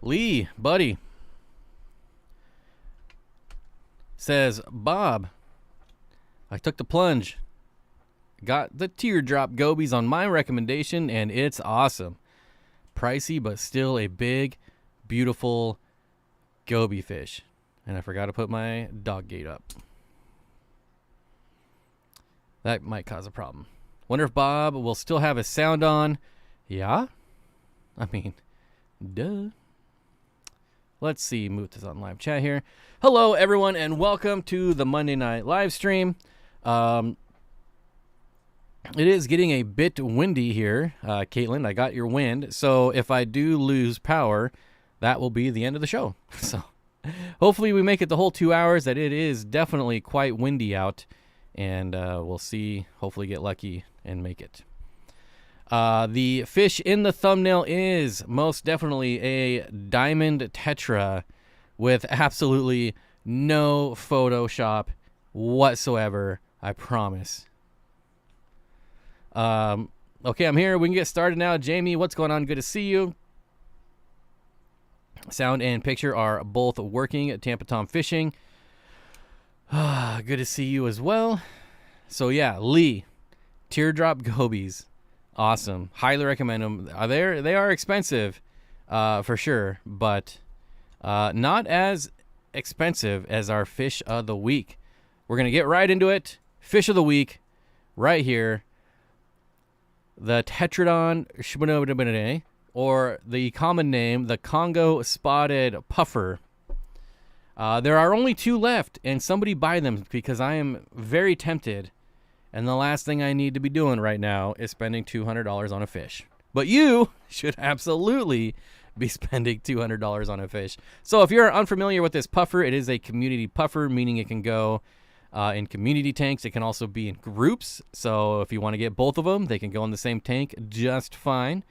Lee, buddy, says, Bob, I took the plunge. Got the teardrop gobies on my recommendation, and it's awesome. Pricey, but still a big, beautiful goby fish. And I forgot to put my dog gate up. That might cause a problem. Wonder if Bob will still have his sound on. Yeah? I mean, duh. Let's see. Move this on live chat here. Hello, everyone, and welcome to the Monday night live stream. It is getting a bit windy here, Caitlin. I got your wind. So if I do lose power, that will be the end of the show. So hopefully we make it the whole 2 hours. That it is definitely quite windy out. And we'll see, hopefully get lucky and make it. The fish in the thumbnail is most definitely a diamond tetra with absolutely no Photoshop whatsoever, I promise. Okay, I'm here. We can get started now. Jamie, what's going on? Good to see you. Sound and picture are both working at Tampa Tom Fishing. Good to see you as well. So yeah, Lee, teardrop gobies, awesome. Highly recommend them. They are expensive, for sure, but not as expensive as our fish of the week. We're gonna get right into it. Fish of the week, right here. The Tetradon shibonobonobone, or the common name, the Congo spotted puffer. There are only 2 left, and somebody buy them because I am very tempted. And the last thing I need to be doing right now is spending $200 on a fish. But you should absolutely be spending $200 on a fish. So if you're unfamiliar with this puffer, it is a community puffer, meaning it can go in community tanks. It can also be in groups. So if you want to get both of them, they can go in the same tank just fine.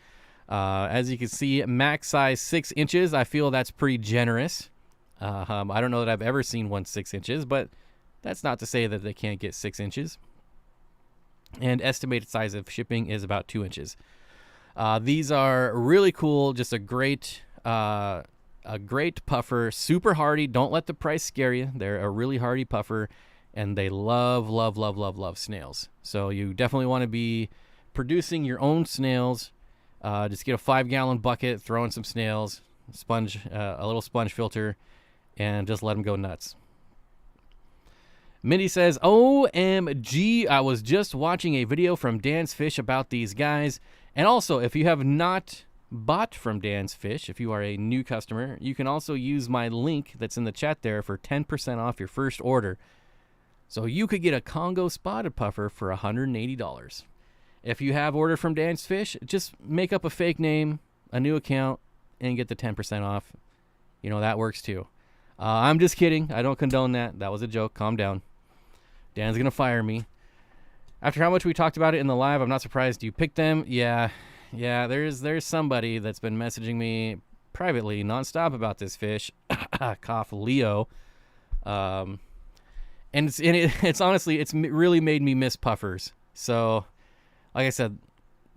As you can see, max size 6 inches. I feel that's pretty generous. I don't know that I've ever seen one 6 inches, but that's not to say that they can't get 6 inches. And estimated size of shipping is about 2 inches. These are really cool. Just a great puffer. Super hardy. Don't let the price scare you. They're a really hardy puffer, and they love snails. So you definitely want to be producing your own snails. Just get a 5-gallon bucket, throw in some snails, a little sponge filter, and just let them go nuts. Mindy says, OMG, I was just watching a video from Dan's Fish about these guys. And also, if you have not bought from Dan's Fish, if you are a new customer, you can also use my link that's in the chat there for 10% off your first order. So you could get a Congo spotted puffer for $180. If you have ordered from Dan's Fish, just make up a fake name, a new account, and get the 10% off. You know, that works too. I'm just kidding. I don't condone that. That was a joke. Calm down. Dan's going to fire me. After how much we talked about it in the live, I'm not surprised you picked them. Yeah, there's somebody that's been messaging me privately nonstop about this fish. Cough, Leo. And it's honestly, it's really made me miss puffers. So, like I said,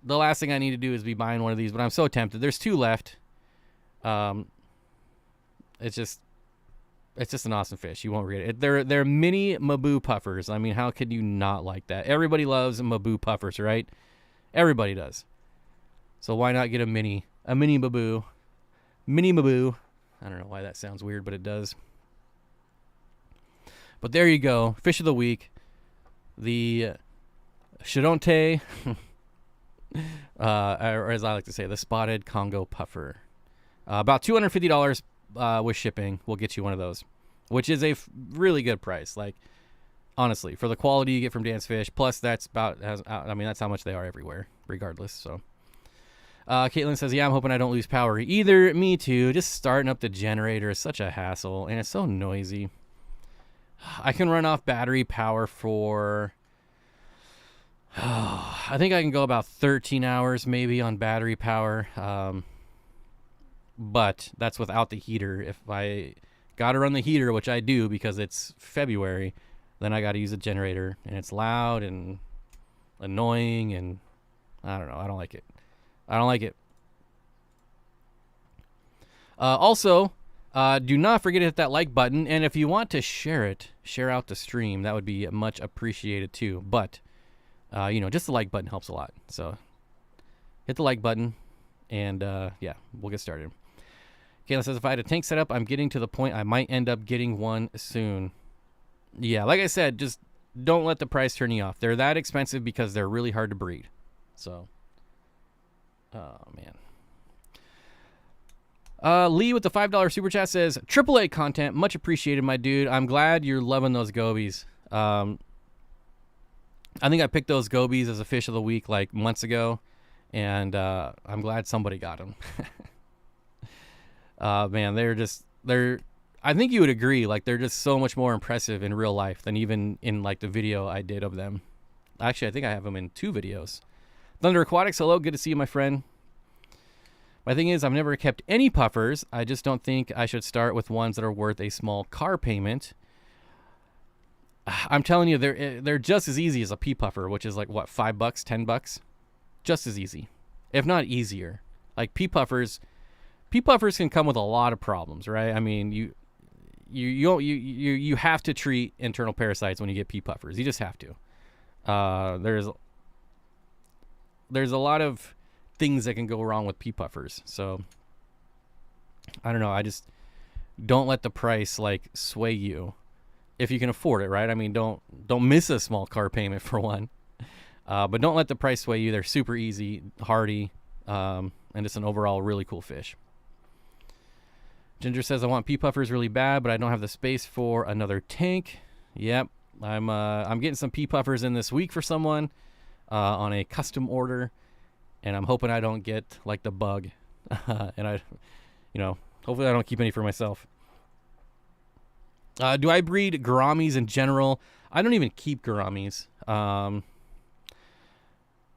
the last thing I need to do is be buying one of these, but I'm so tempted. There's 2 left. It's just an awesome fish. You won't regret it. They're mini Mabu puffers. I mean, how could you not like that? Everybody loves Mabu puffers, right? Everybody does. So why not get a mini Mabu? Mini Mabu. I don't know why that sounds weird, but it does. But there you go. Fish of the week. The Shidonte, or as I like to say, the spotted Congo puffer. About $250 with shipping. We'll get you one of those, which is a really good price. Like, honestly, for the quality you get from Dan's Fish, plus that's that's how much they are everywhere, regardless. So, Caitlin says, yeah, I'm hoping I don't lose power either. Me too. Just starting up the generator is such a hassle, and it's so noisy. I can run off battery power for, I think I can go about 13 hours maybe on battery power. But that's without the heater. If I got to run the heater, which I do because it's February, then I got to use a generator, and it's loud and annoying, and I don't know. I don't like it. Also, do not forget to hit that like button, and if you want to share it, share out the stream. That would be much appreciated too. But, just the like button helps a lot. So hit the like button, and yeah, we'll get started. Kayla says, if I had a tank set up, I'm getting to the point I might end up getting one soon. Yeah, like I said, just don't let the price turn you off. They're that expensive because they're really hard to breed. So, oh, man. Lee with the $5 super chat says, AAA content, much appreciated, my dude. I'm glad you're loving those gobies. I think I picked those gobies as a fish of the week like months ago, and I'm glad somebody got them. Man, I think you would agree, like, they're just so much more impressive in real life than even in, like, the video I did of them. Actually, I think I have them in 2 videos. Thunder Aquatics, hello, good to see you, my friend. My thing is, I've never kept any puffers. I just don't think I should start with ones that are worth a small car payment. I'm telling you, they're just as easy as a pea puffer, which is like, what, $5, $10? Just as easy, if not easier. Like, pea puffers can come with a lot of problems, right? I mean, you have to treat internal parasites when you get pea puffers. You just have to. There's a lot of things that can go wrong with pea puffers. So I don't know. I just don't let the price like sway you if you can afford it, right? I mean, don't miss a small car payment for one. But don't let the price sway you. They're super easy, hardy, and it's an overall really cool fish. Ginger says, I want pea puffers really bad, but I don't have the space for another tank. Yep. I'm getting some pea puffers in this week for someone on a custom order, and I'm hoping I don't get like the bug. And hopefully I don't keep any for myself. Do I breed gouramis in general? I don't even keep gouramis.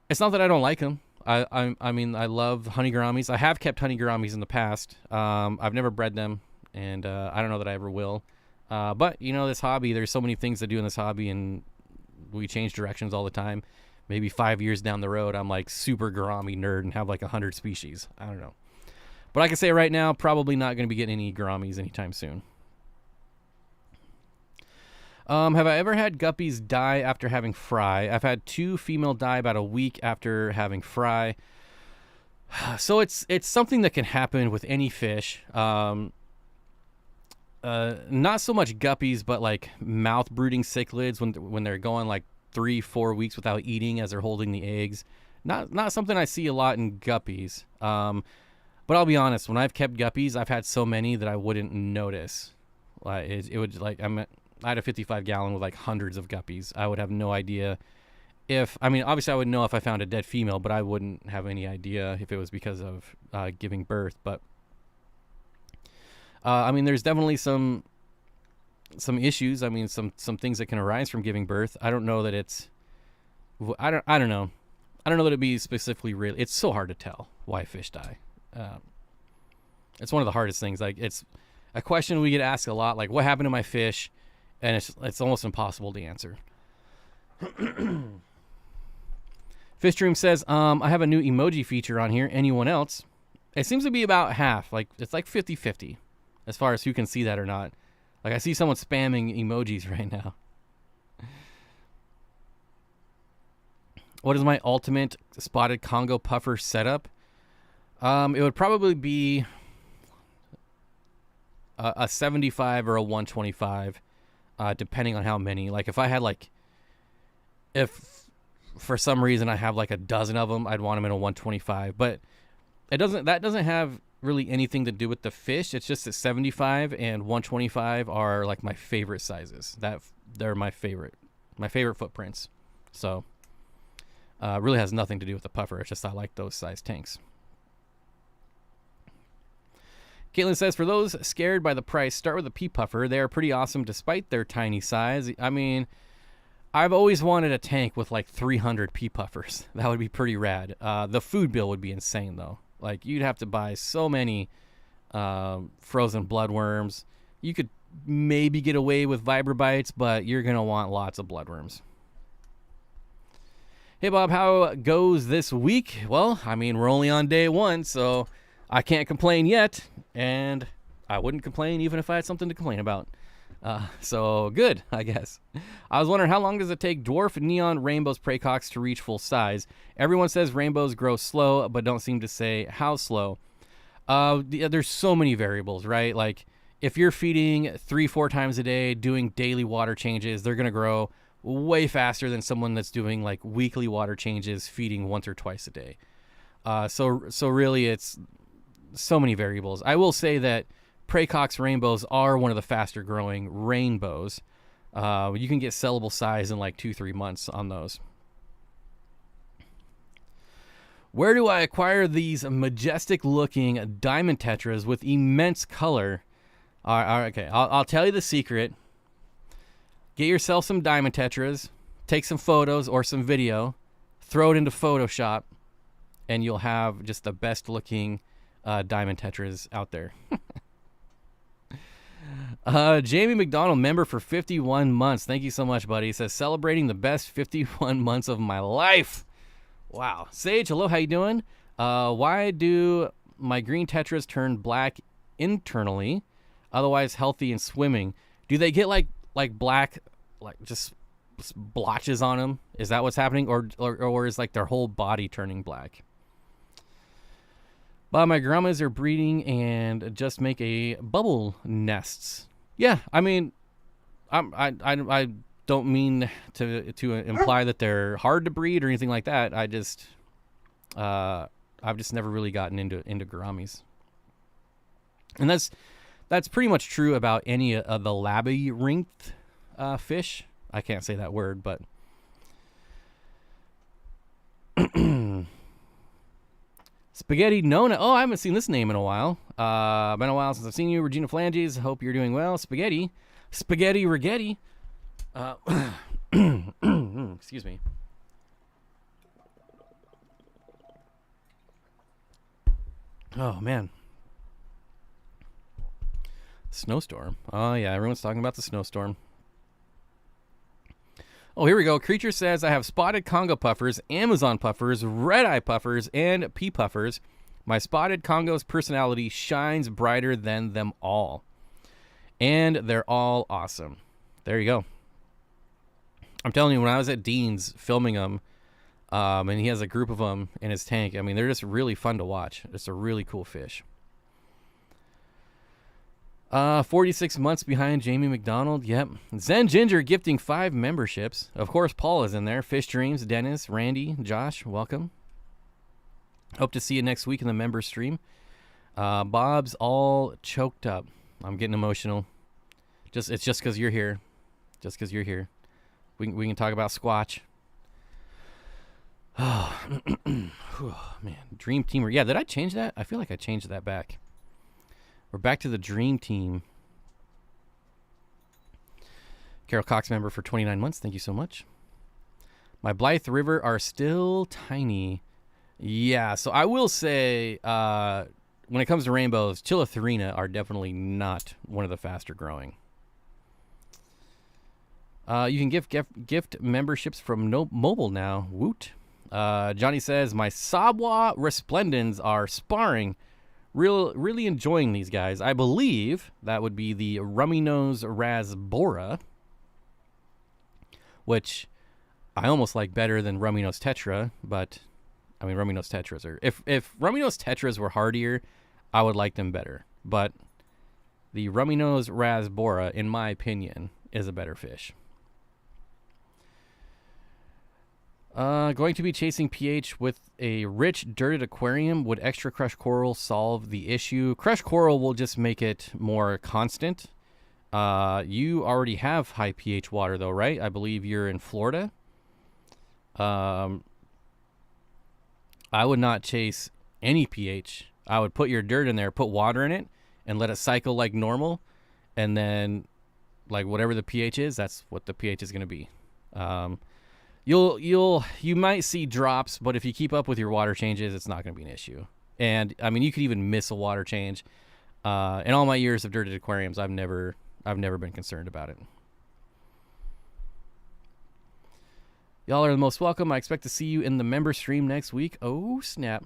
It's not that I don't like them. I mean, I love honey gouramis. I have kept honey gouramis in the past. I've never bred them, and I don't know that I ever will. But, this hobby, there's so many things to do in this hobby, and we change directions all the time. Maybe 5 years down the road, I'm like super gourami nerd and have like 100 species. I don't know. But I can say right now, probably not going to be getting any gouramis anytime soon. Have I ever had guppies die after having fry? I've had 2 female die about a week after having fry. So it's something that can happen with any fish. Not so much guppies, but like mouth brooding cichlids when they're going like 3-4 weeks without eating as they're holding the eggs. Not something I see a lot in guppies. But I'll be honest, when I've kept guppies, I've had so many that I wouldn't notice. Like it would like I had a 55-gallon with like hundreds of guppies. I would have no idea obviously I would know if I found a dead female, but I wouldn't have any idea if it was because of giving birth. But there's definitely some issues. Some things that can arise from giving birth. I don't know that it's, I don't know. I don't know that it'd be specifically real. It's so hard to tell why fish die. It's one of the hardest things. Like, it's a question we get asked a lot, like, what happened to my fish? And it's almost impossible to answer. Fish Dream says, I have a new emoji feature on here. Anyone else? It seems to be about half. Like, it's like 50-50 as far as who can see that or not. Like, I see someone spamming emojis right now. What is my ultimate spotted Congo puffer setup? It would probably be a 75 or a 125. Depending on how many. Like, if I had if for some reason I have like a dozen of them, I'd want them in a 125. But that doesn't have really anything to do with the fish. It's just that 75 and 125 are like my favorite sizes. They're my favorite footprints. So really has nothing to do with the puffer. It's just I like those size tanks. Caitlin says, for those scared by the price, start with a pea puffer. They are pretty awesome despite their tiny size. I mean, I've always wanted a tank with like 300 pea puffers. That would be pretty rad. The food bill would be insane, though. Like, you'd have to buy so many frozen bloodworms. You could maybe get away with vibrobites, but you're going to want lots of bloodworms. Hey, Bob, how goes this week? Well, I mean, we're only on day 1, so I can't complain yet. and I wouldn't complain even if I had something to complain about. So good, I guess. I was wondering, how long does it take dwarf neon rainbows praecox to reach full size? Everyone says rainbows grow slow, but don't seem to say how slow. There's so many variables, right? Like, if you're feeding 3-4 times a day, doing daily water changes, they're going to grow way faster than someone that's doing like weekly water changes, feeding once or twice a day. So really it's so many variables. I will say that praecox rainbows are one of the faster growing rainbows. You can get sellable size in like 2-3 months on those. Where do I acquire these majestic looking diamond tetras with immense color? All right, okay, I'll tell you the secret. Get yourself some diamond tetras, take some photos or some video, throw it into Photoshop, and you'll have just the best looking diamond tetras out there. Jamie McDonald, member for 51 months. Thank you so much, buddy. He says, celebrating the best 51 months of my life. Wow. Sage, hello, how you doing? Why do my green tetras turn black internally, otherwise healthy and swimming? Do they get like black, like just blotches on them? Is that what's happening? Or is like their whole body turning black? But my grandmas are breeding and just make a bubble nests. Yeah, I mean, I don't mean to imply that they're hard to breed or anything like that. I've just never really gotten into gouramis. And that's pretty much true about any of the labyrinth fish. I can't say that word, but Spaghetti Nona. Oh, I haven't seen this name in a while. Been a while since I've seen you, Regina Phalanges. Hope you're doing well. Spaghetti Rigetti. Excuse me. Oh, man. Snowstorm. Oh, yeah. Everyone's talking about the snowstorm. Oh, here we go. Creature says, I have spotted Congo puffers, Amazon puffers, red-eye puffers, and pea puffers. My spotted Congo's personality shines brighter than them all. And they're all awesome. There you go. I'm telling you, when I was at Dean's filming them, and he has a group of them in his tank, I mean, they're just really fun to watch. It's a really cool fish. 46 months behind Jamie McDonald. Yep. Zen Ginger gifting 5 memberships. Of course, Paul is in there. Fish Dreams, Dennis, Randy, Josh, welcome. Hope to see you next week in the member stream. Bob's all choked up. I'm getting emotional. It's just because you're here. Just because you're here. We can talk about Squatch. Oh, man. Dream Teamer. Yeah, did I change that? I feel like I changed that back. We're back to the Dream Team. Carol Cox member for 29 months. Thank you so much. My Blythe River are still tiny. Yeah, so I will say, when it comes to rainbows, Chilotharina are definitely not one of the faster growing. You can gift memberships from mobile now. Woot. Johnny says, my Sabwa Resplendens are sparring. Really enjoying these guys. I believe that would be the Rummy Nose Rasbora, which I almost like better than Rummy Nose Tetra, but I mean, Rummy Nose Tetras are... If Rummy Nose Tetras were hardier, I would like them better. But the Rummy Nose Rasbora, in my opinion, is a better fish. Going to be chasing pH with a rich, dirted aquarium. Would extra crushed coral solve the issue? Crushed coral will just make it more constant. You already have high pH water, though, right? I believe you're in Florida. I would not chase any pH. I would put your dirt in there, put water in it, and let it cycle like normal. And then, like, whatever the pH is, that's what the pH is going to be. You might see drops, but if you keep up with your water changes, it's not going to be an issue. And I mean, you could even miss a water change. In all my years of dirted aquariums, I've never been concerned about it. Y'all are the most welcome. I expect to see you in the member stream next week. Oh, snap.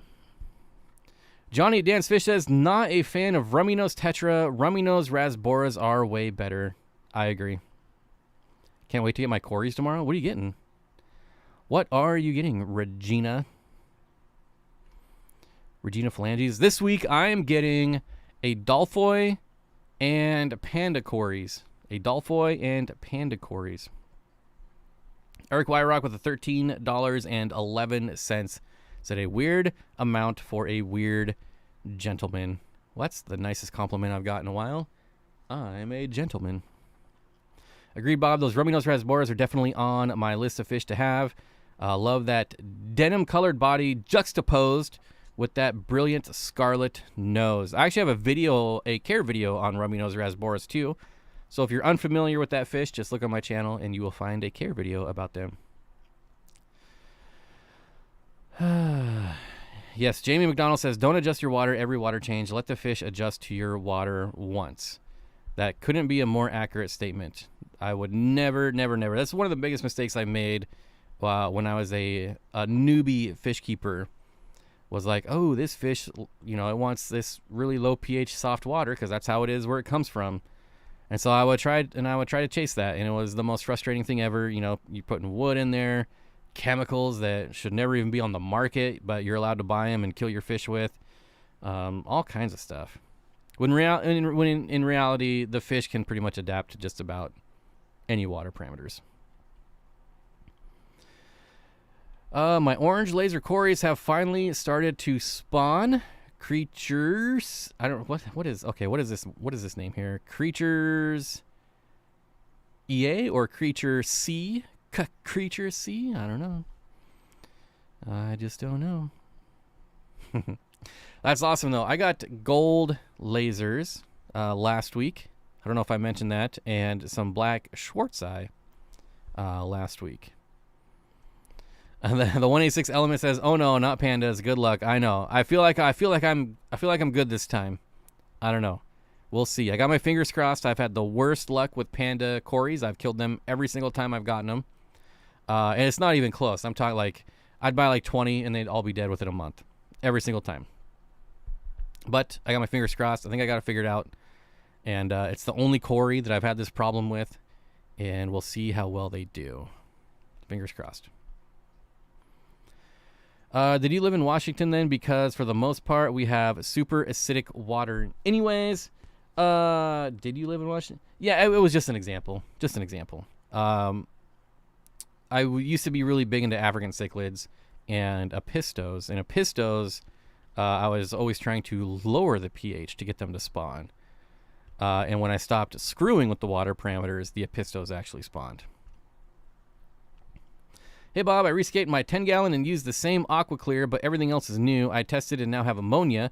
Johnny Dance Fish says, not a fan of rummy nose tetra. Rummy nose rasboras are way better. I agree. Can't wait to get my Corys tomorrow. What are you getting? What are you getting, Regina? Regina Phalanges. This week I am getting a Dolphoi and Panda Corys. A Dolphoi and Panda Corys. Eric Wyrock with a $13.11. Said a weird amount for a weird gentleman. Well, that's the nicest compliment I've got in a while. I'm a gentleman. Agreed, Bob. Those rummy nose rasboras are definitely on my list of fish to have. Love that denim-colored body juxtaposed with that brilliant scarlet nose. I actually have a video, a care video on rummy nose rasboras too. So if you're unfamiliar with that fish, just look on my channel and you will find a care video about them. Yes, Jamie McDonald says, don't adjust your water every water change. Let the fish adjust to your water once. That couldn't be a more accurate statement. I would never. That's one of the biggest mistakes I made when I was a newbie fish keeper. Was like, oh, this fish, it wants this really low pH soft water because that's how it is where it comes from. And so I would try to chase that, and it was the most frustrating thing ever. You're putting wood in there, chemicals that should never even be on the market, but you're allowed to buy them and kill your fish with, all kinds of stuff. When in reality, the fish can pretty much adapt to just about any water parameters. My orange laser Corys have finally started to spawn creatures. I don't know what is this name here? Creatures EA or Creature C? Creature C? I don't know. I just don't know. That's awesome though. I got gold lasers last week. I don't know if I mentioned that, and some black Schwarzsche last week. And the 186 element says, "Oh no, not pandas. Good luck." I know. I feel like I'm good this time. I don't know. We'll see. I got my fingers crossed. I've had the worst luck with panda Corys. I've killed them every single time I've gotten them, and it's not even close. I'm talking like I'd buy like 20 and they'd all be dead within a month, every single time. But I got my fingers crossed. I think I got it figured out, and it's the only Cory that I've had this problem with, and we'll see how well they do. Fingers crossed. Did you live in Washington then? Because for the most part, we have super acidic water. Anyways, did you live in Washington? Yeah, it was just an example. Just an example. I used to be really big into African cichlids and apistos. And apistos, I was always trying to lower the pH to get them to spawn. And when I stopped screwing with the water parameters, the apistos actually spawned. Hey Bob, I reskated my 10-gallon and used the same aqua clear, but everything else is new. I tested and now have ammonia.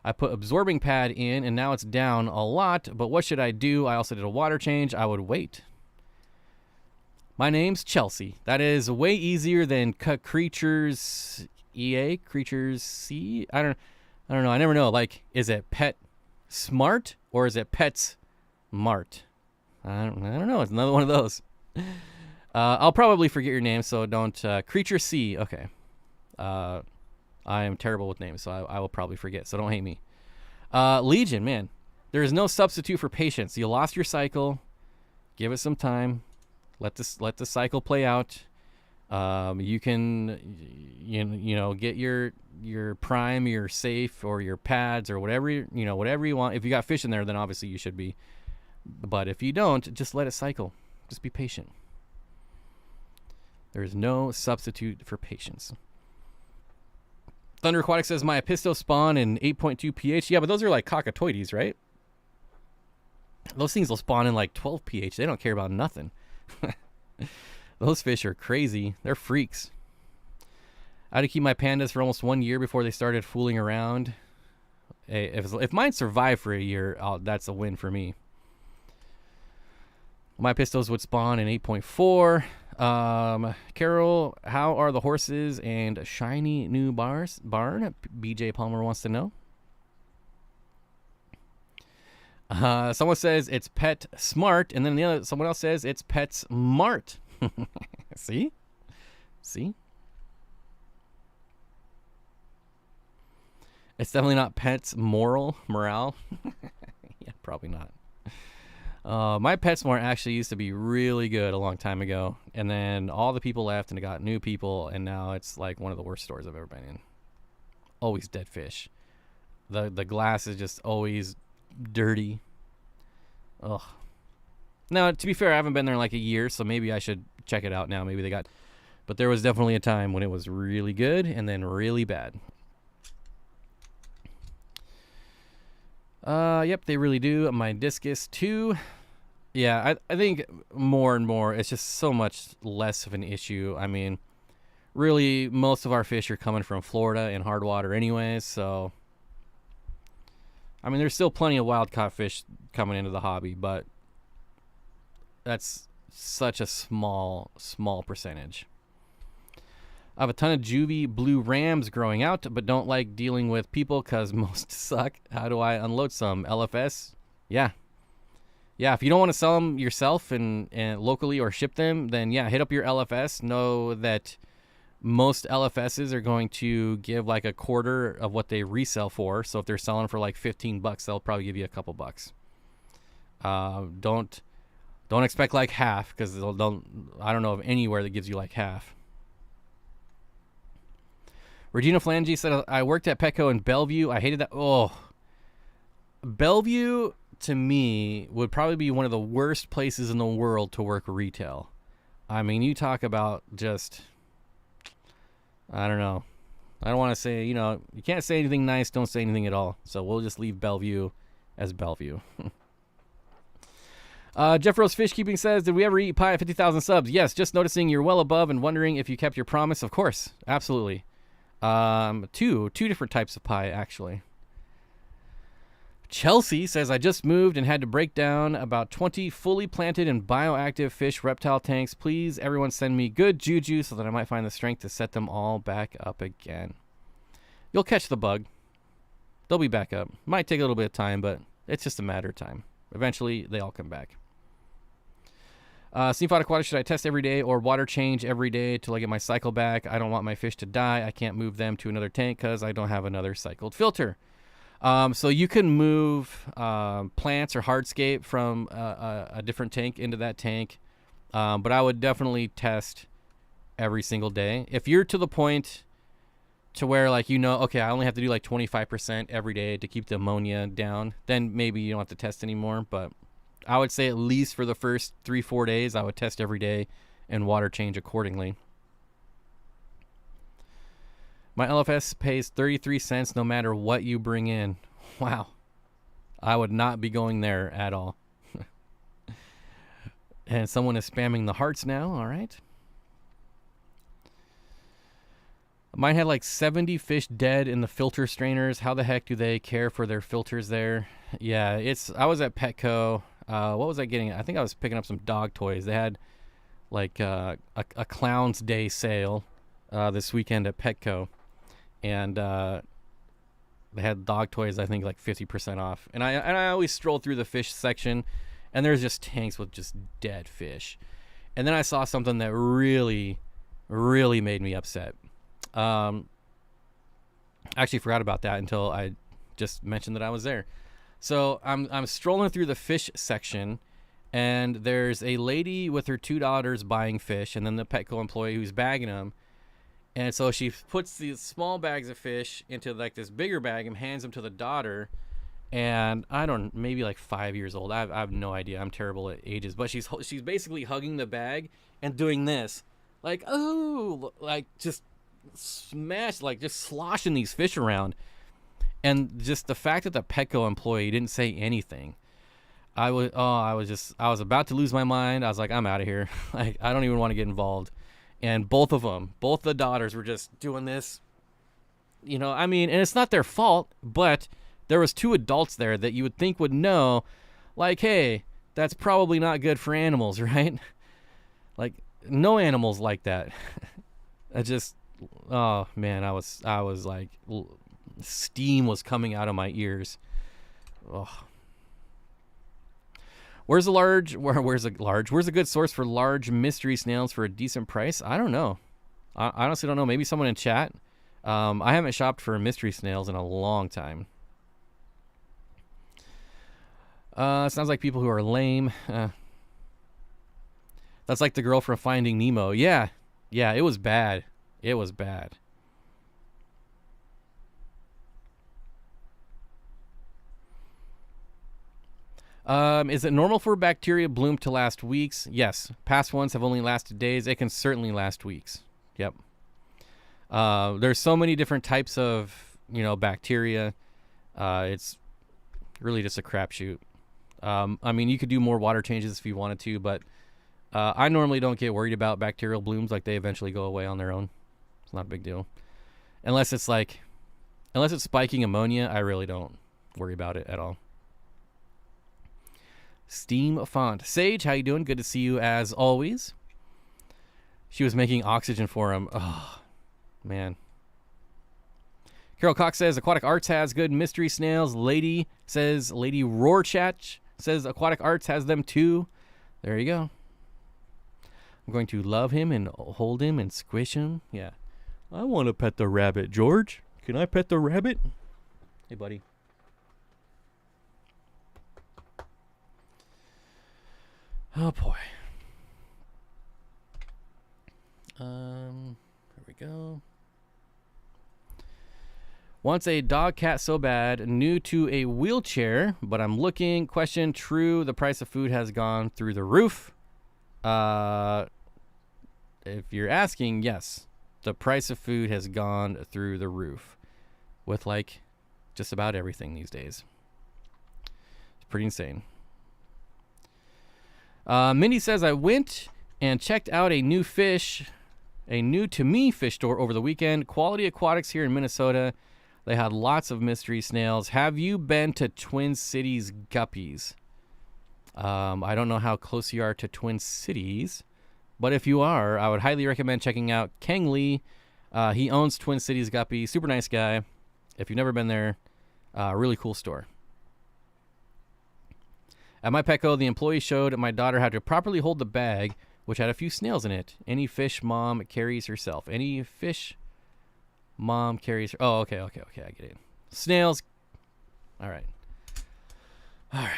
I put absorbing pad in and now it's down a lot, but what should I do? I also did a water change. I would wait. My name's Chelsea. That is way easier than Creatures EA, Creatures C. I don't know. I never know. Like, is it Pet Smart or is it Pets Mart? I don't know. It's another one of those. I'll probably forget your name, so don't. Creature C. Okay. I am terrible with names, so I will probably forget, so don't hate me. Legion, man. There is no substitute for patience. You lost your cycle. Give it some time. Let the cycle play out. You can, get your prime, your safe, or your pads, or whatever you want. If you got fish in there, then obviously you should be. But if you don't, just let it cycle. Just be patient. There is no substitute for patience. Thunder Aquatics says, my apisto spawn in 8.2 pH. Yeah, but those are like cockatoides, right? Those things will spawn in like 12 pH. They don't care about nothing. Those fish are crazy. They're freaks. I had to keep my pandas for almost 1 year before they started fooling around. Hey, if mine survive for a year, that's a win for me. My pistos would spawn in 8.4. Carol, how are the horses and shiny new barn? BJ Palmer wants to know. Someone says it's Pet Smart, and then someone else says it's Pet Mart. See? It's definitely not Pet's morale. Yeah, probably not. My PetSmart actually used to be really good a long time ago, and then all the people left and it got new people, and now it's like one of the worst stores I've ever been in. Always dead fish. The glass is just always dirty. Ugh. Now, to be fair, I haven't been there in like a year, so maybe I should check it out now. Maybe they got... But there was definitely a time when it was really good and then really bad. Yep, they really do. My discus too. Yeah, I think more and more, it's just so much less of an issue. I mean, really, most of our fish are coming from Florida and hard water anyways, so... I mean, there's still plenty of wild caught fish coming into the hobby, but that's such a small percentage. I have a ton of juvie blue rams growing out, but don't like dealing with people because most suck. How do I unload some? LFS? Yeah. Yeah, if you don't want to sell them yourself and locally or ship them, then yeah, hit up your LFS. Know that most LFSs are going to give like a quarter of what they resell for. So if they're selling for like $15, they'll probably give you a couple bucks. Don't expect like half, because I don't know of anywhere that gives you like half. Regina Flange said, I worked at Petco in Bellevue. I hated that. Oh, Bellevue to me would probably be one of the worst places in the world to work retail. I mean, you talk about just, I don't know. I don't want to say, you can't say anything nice. Don't say anything at all. So we'll just leave Bellevue as Bellevue. Jeff Rose Fish Keeping says, did we ever eat pie at 50,000 subs? Yes, just noticing you're well above and wondering if you kept your promise. Of course. Absolutely. Two different types of pie, actually. Chelsea says, I just moved and had to break down about 20 fully planted and bioactive fish reptile tanks. Please, everyone send me good juju so that I might find the strength to set them all back up again. You'll catch the bug. They'll be back up. Might take a little bit of time, but it's just a matter of time. Eventually, they all come back. Steenfott Aquatics, should I test every day or water change every day till I get my cycle back? I don't want my fish to die. I can't move them to another tank because I don't have another cycled filter. So you can move plants or hardscape from a different tank into that tank. But I would definitely test every single day. If you're to the point to where, like, okay, I only have to do like 25% every day to keep the ammonia down, then maybe you don't have to test anymore. But I would say at least for the first 3-4 days, I would test every day and water change accordingly. My LFS pays 33 cents no matter what you bring in. Wow. I would not be going there at all. And someone is spamming the hearts now. All right. Mine had like 70 fish dead in the filter strainers. How the heck do they care for their filters there? Yeah, I was at Petco. What was I getting? I think I was picking up some dog toys. They had like a Clown's Day sale this weekend at Petco. And they had dog toys, I think, like 50% off. And I always stroll through the fish section, and there's just tanks with just dead fish. And then I saw something that really, really made me upset. I actually forgot about that until I just mentioned that I was there. So I'm strolling through the fish section, and there's a lady with her 2 daughters buying fish, and then the Petco employee who's bagging them. And so she puts these small bags of fish into like this bigger bag and hands them to the daughter. And maybe like 5 years old. I have no idea. I'm terrible at ages. But she's basically hugging the bag and doing this. Like, oh, like just sloshing these fish around. And just the fact that the Petco employee didn't say anything. I was about to lose my mind. I was like, I'm out of here. Like, I don't even want to get involved. And both the daughters were just doing this, I mean, and it's not their fault, but there was 2 adults there that you would think would know, like, hey, that's probably not good for animals, right? Like, no animals like that. Oh man, I was like, steam was coming out of my ears. Oh. Where's a good source for large mystery snails for a decent price? I don't know. I honestly don't know. Maybe someone in chat I haven't shopped for mystery snails in a long time. Sounds like people who are lame. That's like the girl from Finding Nemo. Yeah, it was bad. It was bad. Is it normal for bacteria bloom to last weeks? Yes. Past ones have only lasted days. It can certainly last weeks. Yep. There's so many different types of, bacteria. It's really just a crapshoot. I mean, you could do more water changes if you wanted to, but I normally don't get worried about bacterial blooms. Like, they eventually go away on their own. It's not a big deal. Unless it's spiking ammonia, I really don't worry about it at all. Steenfott. Sage, how you doing? Good to see you as always. She was making oxygen for him. Oh, man. Carol Cox says Aquatic Arts has good mystery snails. Lady Roarchat says Aquatic Arts has them too. There you go. I'm going to love him and hold him and squish him. Yeah. I want to pet the rabbit, George. Can I pet the rabbit? Hey, buddy. Oh, boy. Here we go. Wants a dog cat so bad, new to a wheelchair, but I'm looking. Question, true, the price of food has gone through the roof. If you're asking, yes, the price of food has gone through the roof with like just about everything these days. It's pretty insane. Mindy says, I went and checked out a new to me fish store over the weekend. Quality Aquatics here in Minnesota. They had lots of mystery snails. Have you been to Twin Cities Guppies? I don't know how close you are to Twin Cities, but if you are, I would highly recommend checking out Kang Lee. He owns Twin Cities Guppy. Super nice guy. If you've never been there, really cool store. At my Petco, the employee showed my daughter how to properly hold the bag, which had a few snails in it. Any fish mom carries herself. Any fish mom carries her. Oh, okay, I get it. Snails. All right. I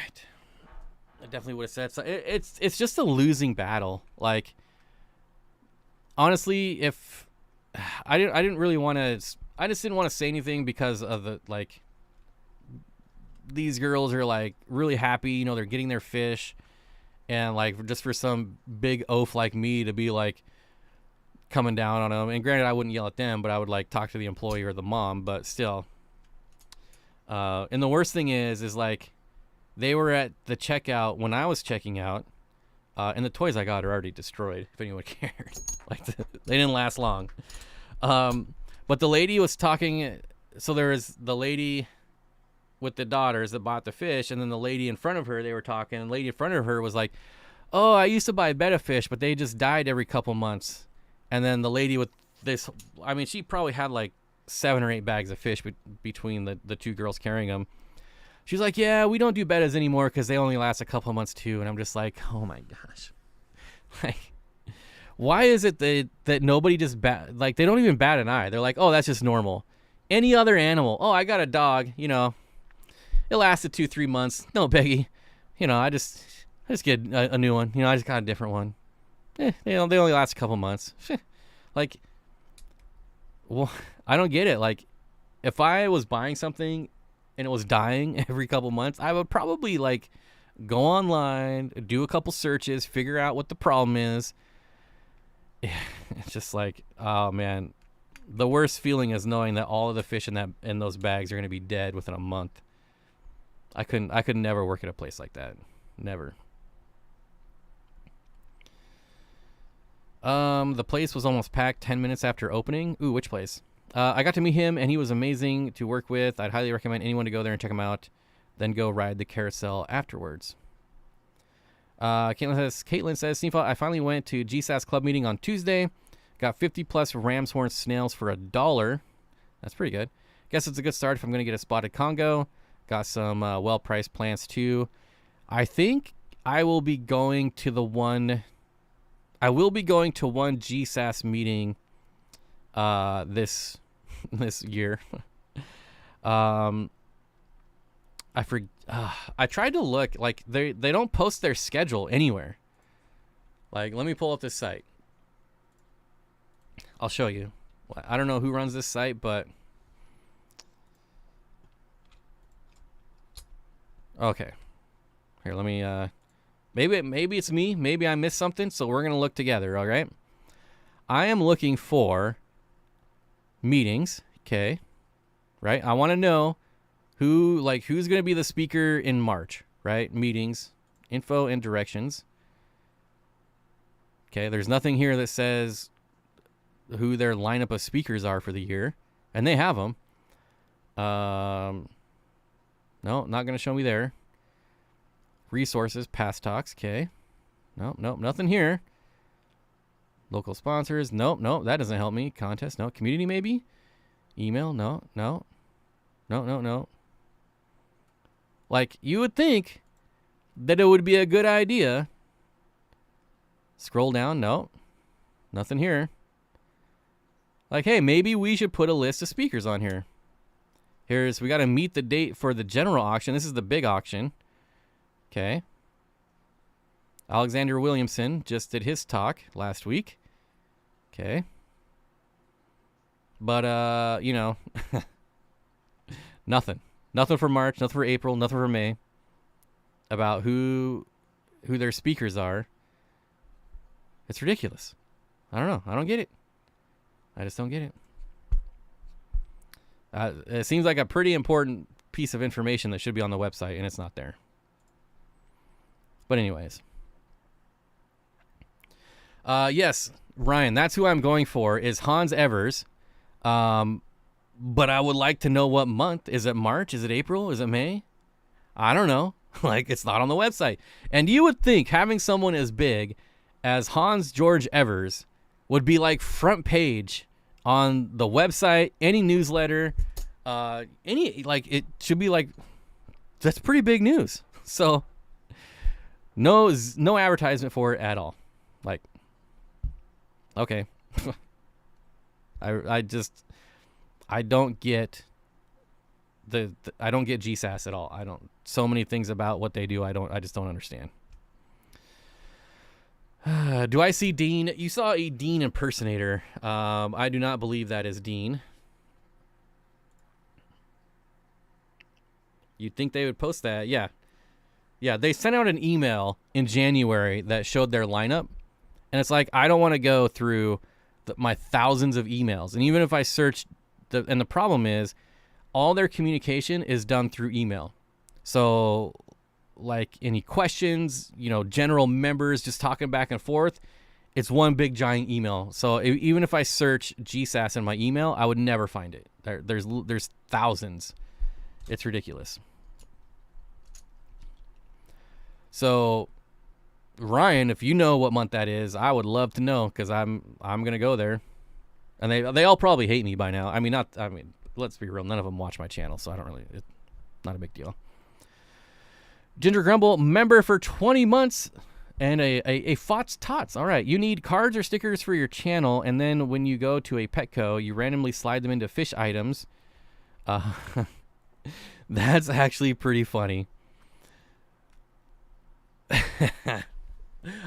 definitely would have said so. It's just a losing battle. Like, honestly, if I didn't really want to. I just didn't want to say anything because of the like. These girls are like really happy, they're getting their fish, and like just for some big oaf like me to be like coming down on them. And granted, I wouldn't yell at them, but I would like talk to the employee or the mom. But still, and the worst thing is like they were at the checkout when I was checking out, and the toys I got are already destroyed. If anyone cares, like they didn't last long. But the lady was talking. So there was the lady with the daughters that bought the fish, and then the lady in front of her, they were talking, and the lady in front of her was like, oh, I used to buy betta fish, but they just died every couple months. And then the lady with this, I mean, she probably had like 7 or 8 bags of fish between the two girls carrying them. She's like, yeah, we don't do bettas anymore because they only last a couple months too. And I'm just like, oh my gosh. Like, why is it that nobody just like, they don't even bat an eye. They're like, oh, that's just normal. Any other animal, oh, I got a dog, it lasted 2-3 months. No biggie. I just get a new one. I just got a different one. They only last a couple months. Like, well, I don't get it. Like, if I was buying something and it was dying every couple months, I would probably like go online, do a couple searches, figure out what the problem is. It's just like, oh man, the worst feeling is knowing that all of the fish in those bags are going to be dead within a month. I could never work at a place like that. Never. The place was almost packed 10 minutes after opening. Ooh, which place? I got to meet him, and he was amazing to work with. I'd highly recommend anyone to go there and check him out, then go ride the carousel afterwards. Caitlin says, Steenfott, I finally went to GSAS club meeting on Tuesday. Got 50 plus ram's horn snails for $1. That's pretty good. Guess it's a good start if I'm going to get a spotted Congo. Got some well-priced plants too. I think I will be going to one GSAS meeting this this year. I tried to look, like they don't post their schedule anywhere. Like, let me pull up this site. I'll show you. I don't know who runs this site, but okay. Here, let me maybe it's me, maybe I missed something, so we're going to look together, all right? I am looking for meetings, okay? Right? I want to know who's going to be the speaker in March, right? Meetings, info and directions. Okay, there's nothing here that says who their lineup of speakers are for the year, and they have them. No, not going to show me there. Resources, past talks, okay. Nope, nothing here. Local sponsors, nope, that doesn't help me. Contest, no. Community, maybe? Email, no. Like, you would think that it would be a good idea. Scroll down, no. Nothing here. Like, hey, maybe we should put a list of speakers on here. We got to meet the date for the general auction. This is the big auction. Okay. Alexander Williamson just did his talk last week. Okay. But, you know, nothing. Nothing for March, nothing for April, nothing for May about who their speakers are. It's ridiculous. I don't know. I don't get it. I just don't get it. It seems like a pretty important piece of information that should be on the website, and it's not there. But anyways. Yes, Ryan, that's who I'm going for, is Hans Evers. But I would like to know what month. Is it March? Is it April? Is it May? I don't know. Like, it's not on the website. And you would think having someone as big as Hans George Evers would be like front page on the website, any newsletter, it should be like, that's pretty big news. So no advertisement for it at all. Like, okay. I don't get I don't get GSAS at all. So many things about what they do, I just don't understand. Do I see Dean? You saw a Dean impersonator. I do not believe that is Dean. You'd think they would post that. Yeah. Yeah, they sent out an email in January that showed their lineup. And it's like, I don't want to go through my thousands of emails. And even if I search, and the problem is, all their communication is done through email. So, like, any questions, general members just talking back and forth, it's one big giant email. So even if I search GSAS in my email, I would never find it. There's thousands. It's ridiculous. So, Ryan, if you know what month that is, I would love to know, because I'm gonna go there, and they all probably hate me by now. I mean, let's be real, none of them watch my channel, so it's not a big deal. Ginger Grumble, member for 20 months, and a FOTS TOTS. All right, you need cards or stickers for your channel, and then when you go to a Petco, you randomly slide them into fish items. That's actually pretty funny.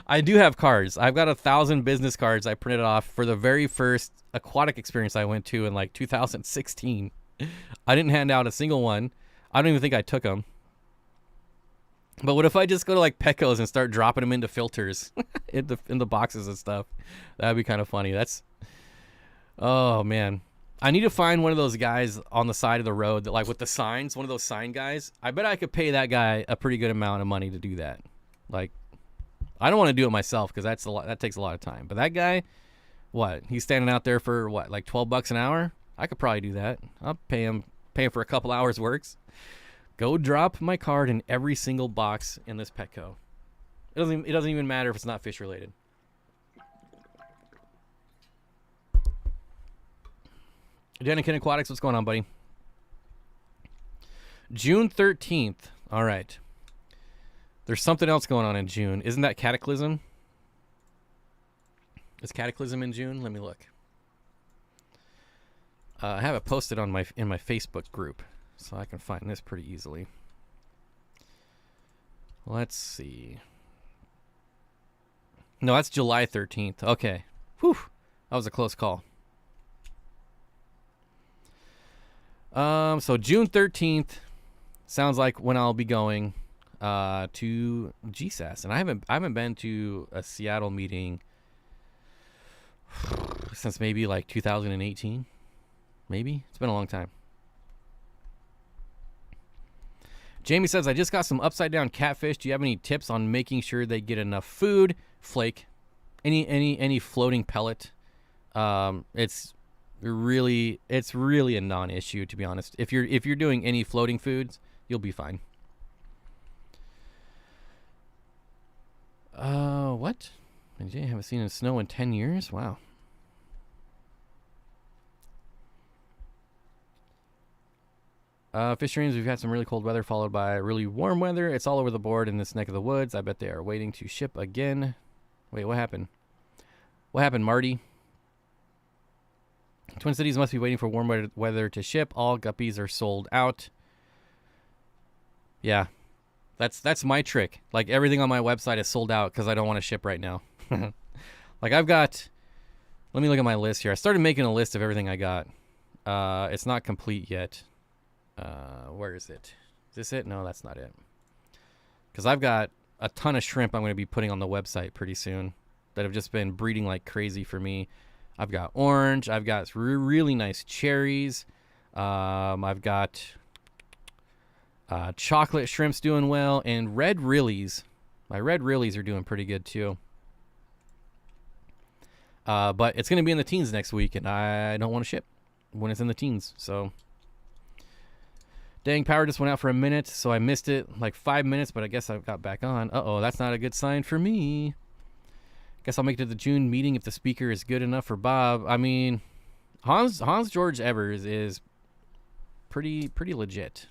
I do have cards. I've got 1,000 business cards I printed off for the very first aquatic experience I went to in like 2016. I didn't hand out a single one. I don't even think I took them. But what if I just go to like Petco's and start dropping them into filters in the boxes and stuff? That'd be kind of funny. Oh man. I need to find one of those guys on the side of the road that, like, with the signs, one of those sign guys. I bet I could pay that guy a pretty good amount of money to do that. Like, I don't want to do it myself because that takes a lot of time. But that guy, he's standing out there for like $12 an hour? I could probably do that. I'll pay him for a couple hours works. Go drop my card in every single box in this Petco. It doesn't even matter if it's not fish related. Danikin Aquatics, what's going on, buddy? June 13th. All right. There's something else going on in June. Isn't that Cataclysm? Is Cataclysm in June? Let me look. I have it posted on in my Facebook group, so I can find this pretty easily. Let's see. No, that's July 13th. Okay. Whew. That was a close call. So June 13th sounds like when I'll be going to GSAS, and I haven't been to a Seattle meeting since maybe like 2018. Maybe it's been a long time. Jamie says, I just got some upside down catfish. Do you have any tips on making sure they get enough food? Flake, any floating pellet. It's really a non-issue, to be honest. If you're doing any floating foods, you'll be fine. What? I haven't seen it snow in 10 years. Wow. Fish streams, we've had some really cold weather followed by really warm weather. It's all over the board in this neck of the woods. I bet they are waiting to ship again. Wait, what happened? What happened, Marty? Twin Cities must be waiting for warm weather to ship. All guppies are sold out. Yeah, that's my trick. Like, everything on my website is sold out because I don't want to ship right now. Like, I've got... Let me look at my list here. I started making a list of everything I got. It's not complete yet. Where is it? Is this it? No, that's not it. Because I've got a ton of shrimp I'm going to be putting on the website pretty soon that have just been breeding like crazy for me. I've got orange. I've got really nice cherries. I've got chocolate shrimps doing well, and red rillies. My red rillies are doing pretty good too. But it's going to be in the teens next week, and I don't want to ship when it's in the teens, so... Dang, power just went out for a minute, so I missed it like 5 minutes, but I guess I got back on. Uh-oh, that's not a good sign for me. Guess I'll make it to the June meeting if the speaker is good enough for Bob. I mean, Hans George Evers is pretty legit.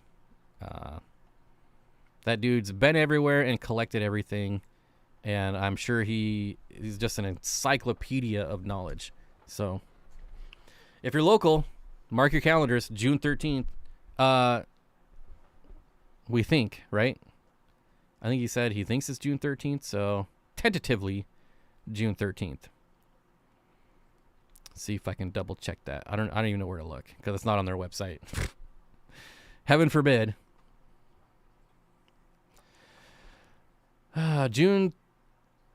That dude's been everywhere and collected everything, and I'm sure he's just an encyclopedia of knowledge. So, if you're local, mark your calendars, June 13th. We think, right? I think he said he thinks it's June 13th, so tentatively June 13th. See if I can double check that. I don't even know where to look because it's not on their website. Heaven forbid. June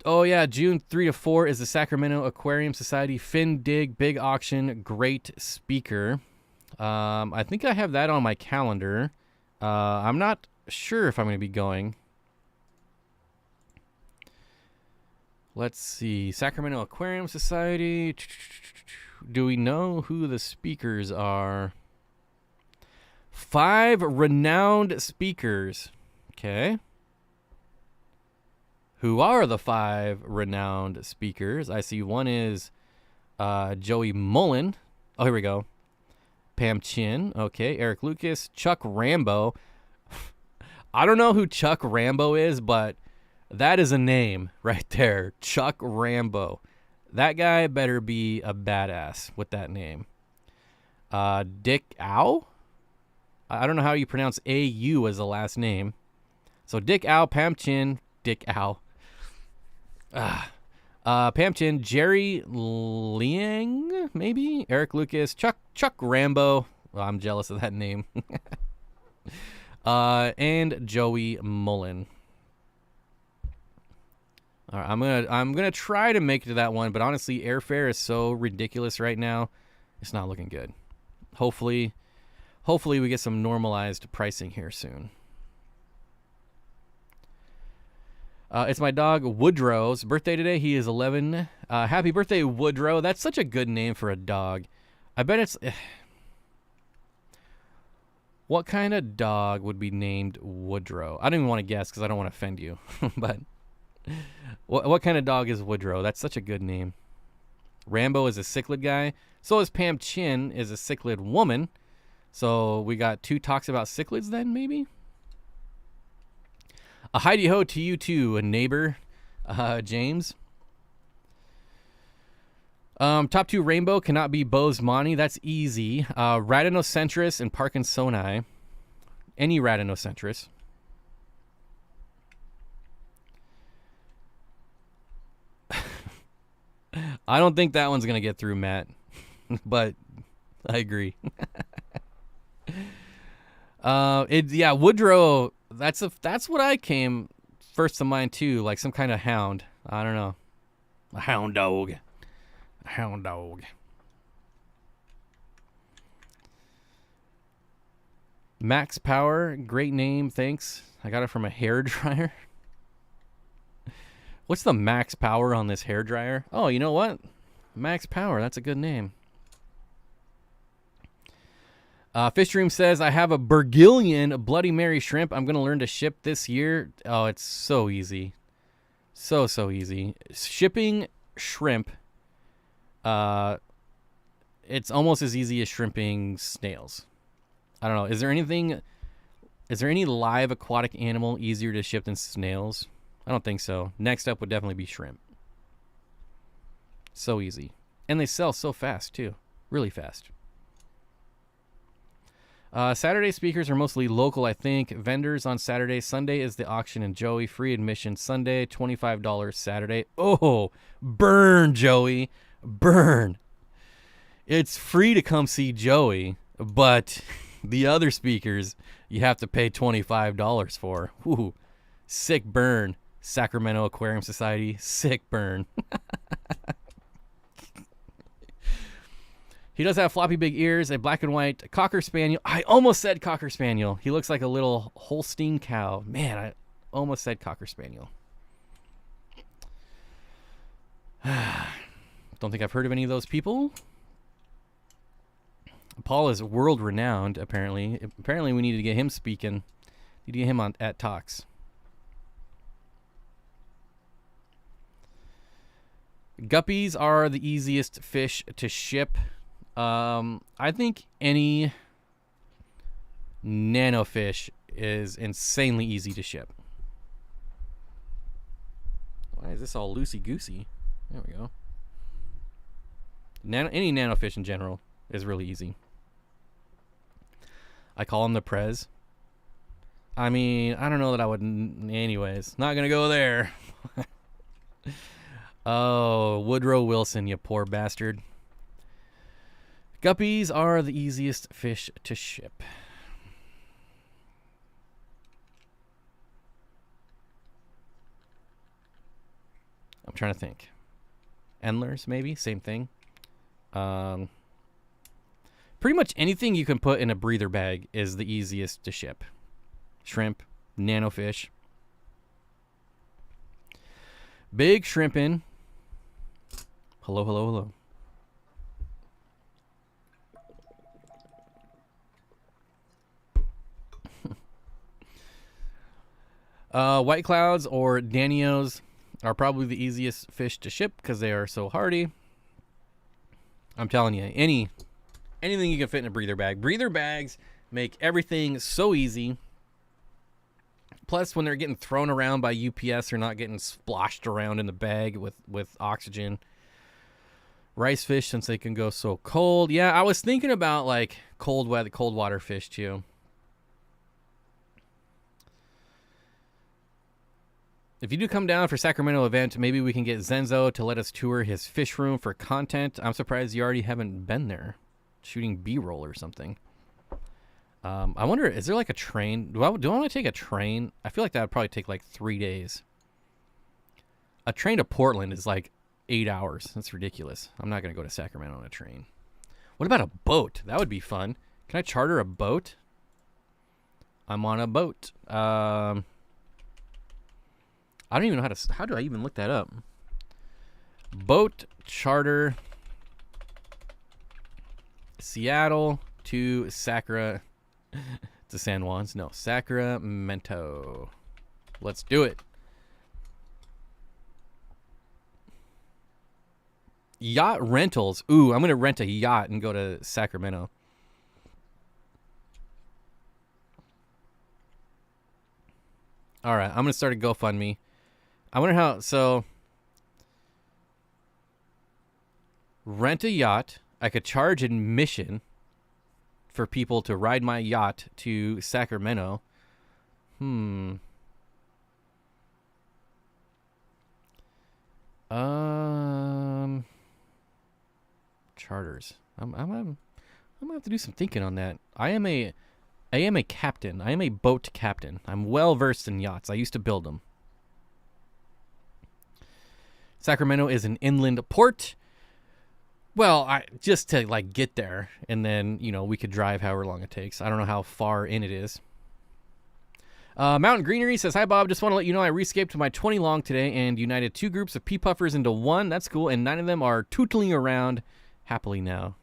3 to 4 is the Sacramento Aquarium Society Fin Dig Big Auction Great Speaker. I think I have that on my calendar. I'm not sure if I'm going to be going. Let's see. Sacramento Aquarium Society. Do we know who the speakers are? 5 renowned speakers. Okay. Who are the 5 renowned speakers? I see one is Joey Mullen. Oh, here we go. Pam Chin, okay. Eric Lucas, Chuck Rambo. I don't know who Chuck Rambo is, but that is a name right there. Chuck Rambo. That guy better be a badass with that name. Dick Au? I don't know how you pronounce A-U as the last name. So Dick Au, Pam Chin, Dick Au. Pam Chin, Jerry Liang, maybe? Eric Lucas, Chuck Rambo. Well, I'm jealous of that name. And Joey Mullen. All right, I'm gonna try to make it to that one, but honestly, airfare is so ridiculous right now. It's not looking good. Hopefully we get some normalized pricing here soon. It's my dog Woodrow's birthday today. He is 11. Happy birthday, Woodrow. That's such a good name for a dog. I bet it's... What kind of dog would be named Woodrow? I don't even want to guess because I don't want to offend you. But what kind of dog is Woodrow? That's such a good name. Rambo is a cichlid guy. So is Pam Chin is a cichlid woman. So we got 2 talks about cichlids then, maybe? A Heidi ho to you too, a neighbor, James. Top 2 rainbow cannot be Bosemani. That's easy. Radinocentris and Parkinsoni. Any Radinocentris. I don't think that one's going to get through, Matt. But I agree. Yeah, Woodrow, that's what I came first to mind too, like some kind of hound. I don't know. A hound dog. A hound dog. Max Power, great name, thanks. I got it from a hair dryer. What's the max power on this hair dryer? Oh, you know what? Max Power, that's a good name. Fish Dream says, I have a Bergillion Bloody Mary shrimp I'm going to learn to ship this year. Oh, it's so easy. So easy. Shipping shrimp, it's almost as easy as shrimping snails. I don't know. Is there any live aquatic animal easier to ship than snails? I don't think so. Next up would definitely be shrimp. So easy. And they sell so fast, too. Really fast. Saturday speakers are mostly local, I think. Vendors on Saturday. Sunday is the auction in Joey. Free admission Sunday. $25 Saturday. Oh, burn, Joey. Burn. It's free to come see Joey, but the other speakers you have to pay $25 for. Ooh, sick burn. Sacramento Aquarium Society. Sick burn. He does have floppy big ears, a black and white Cocker Spaniel. I almost said Cocker Spaniel. He looks like a little Holstein cow. Man, I almost said Cocker Spaniel. Don't think I've heard of any of those people. Paul is world renowned, apparently. Apparently we need to get him speaking. Need to get him on at Talks. Guppies are the easiest fish to ship. I think any nanofish is insanely easy to ship. Why is this all loosey-goosey? There we go. Any nanofish in general is really easy. I call them the Prez. I mean, I don't know that I would... Anyways, not going to go there. Oh, Woodrow Wilson, you poor bastard. Guppies are the easiest fish to ship. I'm trying to think. Endlers, maybe? Same thing. Pretty much anything you can put in a breather bag is the easiest to ship. Shrimp, nanofish. Big shrimpin'. Hello, hello, hello. White clouds or Danios are probably the easiest fish to ship because they are so hardy. I'm telling you, anything you can fit in a breather bag. Breather bags make everything so easy. Plus, when they're getting thrown around by UPS, they're not getting sploshed around in the bag with oxygen. Rice fish, since they can go so cold. Yeah, I was thinking about like cold water fish too. If you do come down for Sacramento event, maybe we can get Zenzo to let us tour his fish room for content. I'm surprised you already haven't been there, shooting B-roll or something. I wonder, is there like a train? Do I want to take a train? I feel like that would probably take like 3 days. A train to Portland is like 8 hours. That's ridiculous. I'm not going to go to Sacramento on a train. What about a boat? That would be fun. Can I charter a boat? I'm on a boat. I don't even know how do I even look that up? Boat charter Seattle to to San Juan's. No, Sacramento. Let's do it. Yacht rentals. Ooh, I'm going to rent a yacht and go to Sacramento. All right, I'm going to start a GoFundMe. I wonder how, so rent a yacht. I could charge admission for people to ride my yacht to Sacramento. Charters. I'm gonna have to do some thinking on that. I am a captain. I am a boat captain. I'm well versed in yachts. I used to build them. Sacramento is an inland port. Well, just to like get there, and then we could drive however long it takes. I don't know how far in it is. Mountain Greenery says, "Hi Bob, just want to let you know I rescaped my 20 long today and united 2 groups of pea puffers into one. That's cool, and 9 of them are tootling around happily now."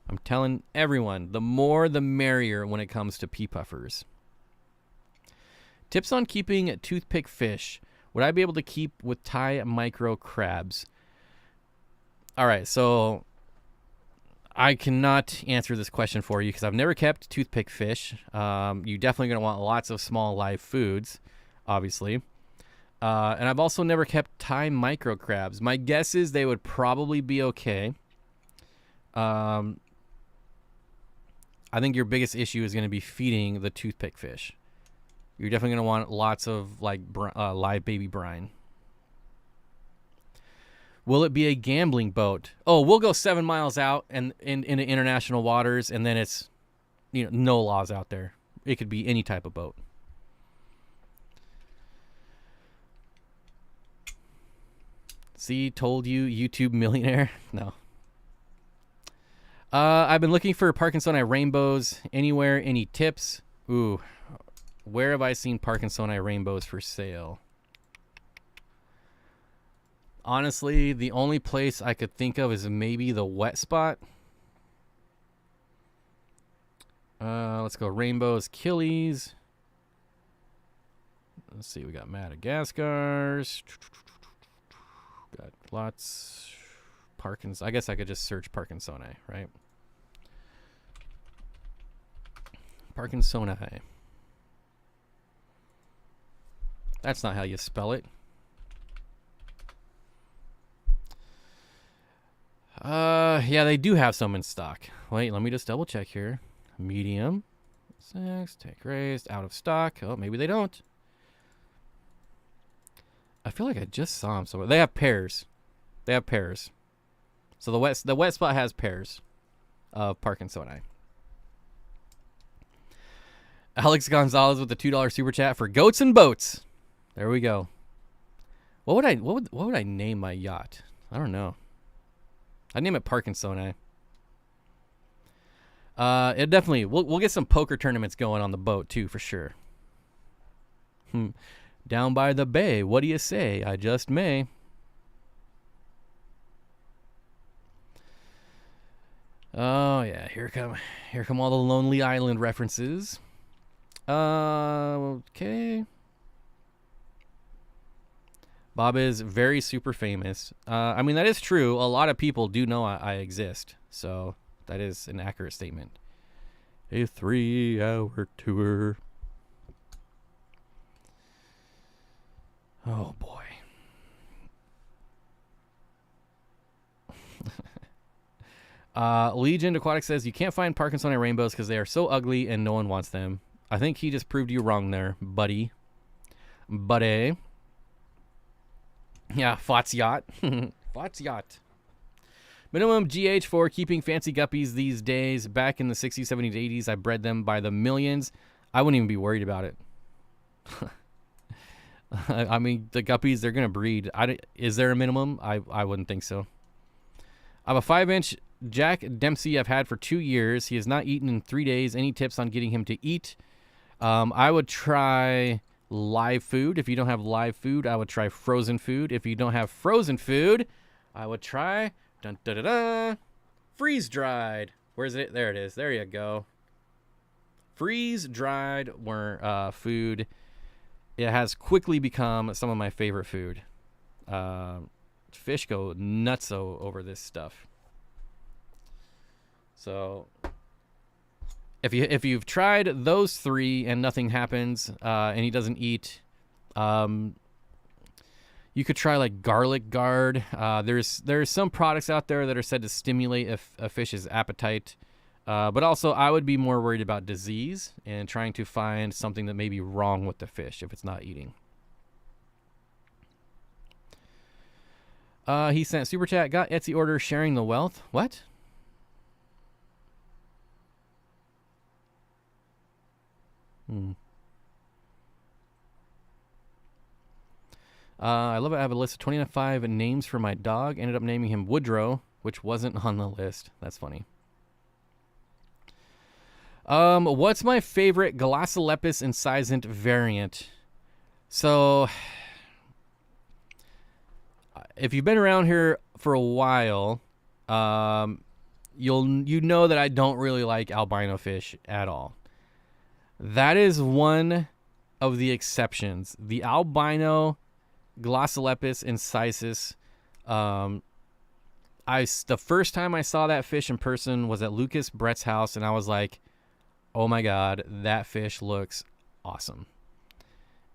I'm telling everyone, the more the merrier when it comes to pea puffers. Tips on keeping toothpick fish. Would I be able to keep with Thai micro crabs? All right, so I cannot answer this question for you because I've never kept toothpick fish. You're definitely going to want lots of small live foods, obviously. And I've also never kept Thai micro crabs. My guess is they would probably be okay. I think your biggest issue is going to be feeding the toothpick fish. You're definitely going to want lots of like live baby brine. Will it be a gambling boat? Oh, we'll go 7 miles out and into international waters, and then it's no laws out there. It could be any type of boat. See, told you, YouTube millionaire. No. I've been looking for Parkinsoni rainbows anywhere. Any tips? Ooh, where have I seen Parkinsoni rainbows for sale? Honestly, the only place I could think of is maybe the wet spot. Let's go rainbows, Achilles. Let's see, we got Madagascars. Got lots. Parkins. I guess I could just search Parkinsoni, right? Parkinsoni. That's not how you spell it. Yeah, they do have some in stock. Wait, let me just double check here. Medium. 6, take raised, out of stock. Oh, maybe they don't. I feel like I just saw them somewhere. They have pairs. They have pairs. So the wet spot has pairs of Parkinsoni. Alex Gonzalez with the $2 super chat for goats and boats. There we go. What would I name my yacht? I don't know. I'd name it Parkinsoni. It definitely we'll get some poker tournaments going on the boat too for sure. Down by the bay. What do you say? I just may. Oh yeah, here come all the Lonely Island references. Okay. Bob is very super famous. I mean, that is true. A lot of people do know I exist. So that is an accurate statement. A 3-hour tour. Oh, boy. Legion Aquatic says, you can't find Parkinsoni rainbows because they are so ugly and no one wants them. I think he just proved you wrong there, buddy. Buddy. Yeah, Fott's yacht. Fott's yacht. Minimum GH for keeping fancy guppies these days. Back in the 60s, 70s, 80s, I bred them by the millions. I wouldn't even be worried about it. I mean, the guppies, they're going to breed. Is there a minimum? I wouldn't think so. I have a 5-inch Jack Dempsey I've had for 2 years. He has not eaten in 3 days. Any tips on getting him to eat? I would try live food. If you don't have live food, I would try frozen food. If you don't have frozen food, I would try freeze dried. Where's it? There it is. There you go. Freeze dried food. It has quickly become some of my favorite food. Fish go nutso over this stuff. So if you've tried those 3 and nothing happens, and he doesn't eat, you You could try like garlic guard. There's some products out there that are said to stimulate a fish's appetite. But also, I would be more worried about disease and trying to find something that may be wrong with the fish if it's not eating. He sent super chat. Got Etsy order sharing the wealth. What? I love it. I have a list of 25 names for my dog. Ended up naming him Woodrow, which wasn't on the list. That's funny. What's my favorite Glossolepis incisant variant? So, if you've been around here for a while, you know that I don't really like albino fish at all. That is one of the exceptions. The albino Glossolepis incisus. The first time I saw that fish in person was at Lucas Brett's house, and I was like, oh my God, that fish looks awesome.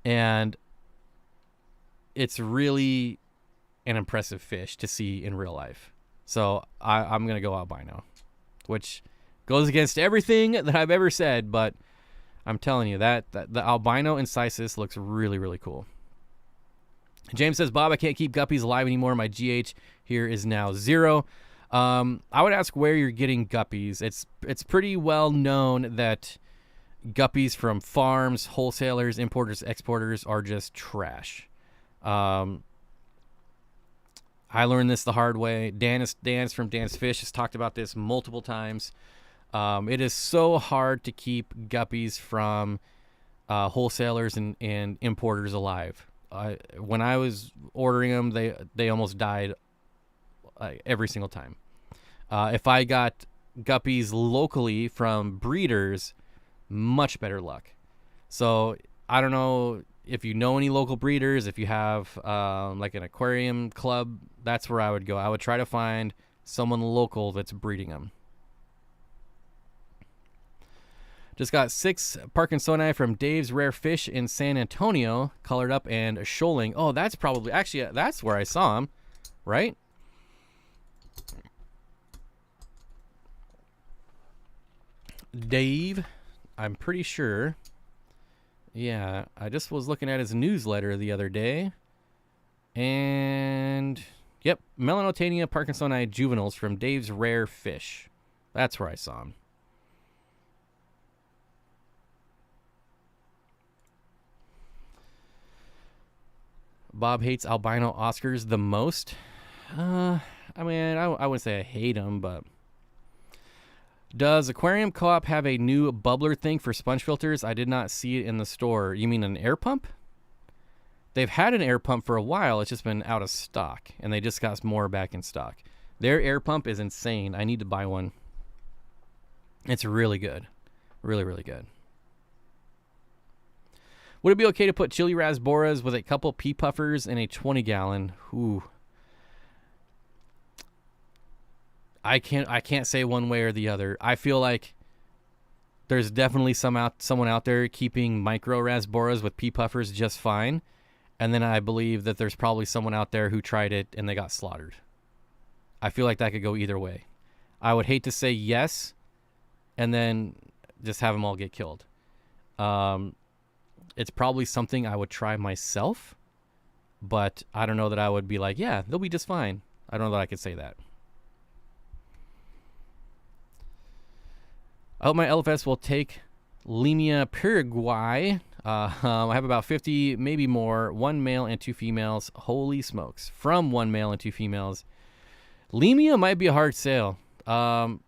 And it's really an impressive fish to see in real life. So I'm going to go albino, which goes against everything that I've ever said, but I'm telling you that the albino incisus looks really, really cool. James says, Bob, I can't keep guppies alive anymore. My GH here is now 0. I would ask where you're getting guppies. It's pretty well known that guppies from farms, wholesalers, importers, exporters are just trash. I learned this the hard way. Dan from Dan's Fish has talked about this multiple times. It is so hard to keep guppies from wholesalers and importers alive. When I was ordering them, they almost died every single time. If I got guppies locally from breeders, much better luck. So I don't know if you know any local breeders, if you have like an aquarium club, that's where I would go. I would try to find someone local that's breeding them. Just got 6 Parkinsoni from Dave's Rare Fish in San Antonio, colored up and shoaling. Oh, that's probably, actually, that's where I saw him, right? Dave, I'm pretty sure. Yeah, I just was looking at his newsletter the other day. And, yep, Melanotania Parkinsoni juveniles from Dave's Rare Fish. That's where I saw him. Bob hates albino Oscars the most. I mean, I wouldn't say I hate them, but... Does Aquarium Co-op have a new bubbler thing for sponge filters? I did not see it in the store. You mean an air pump? They've had an air pump for a while. It's just been out of stock, and they just got more back in stock. Their air pump is insane. I need to buy one. It's really good. Really, really good. Would it be okay to put chili rasboras with a couple pea puffers in a 20-gallon? Ooh. I can't say one way or the other. I feel like there's definitely someone out there keeping micro rasboras with pea puffers just fine. And then I believe that there's probably someone out there who tried it and they got slaughtered. I feel like that could go either way. I would hate to say yes and then just have them all get killed. It's probably something I would try myself, but I don't know that I would be like, yeah, they'll be just fine. I don't know that I could say that. I hope my LFS will take Limia Paraguay. I have about 50, maybe more, 1 male and 2 females. Holy smokes. From 1 male and 2 females. Limia might be a hard sale. I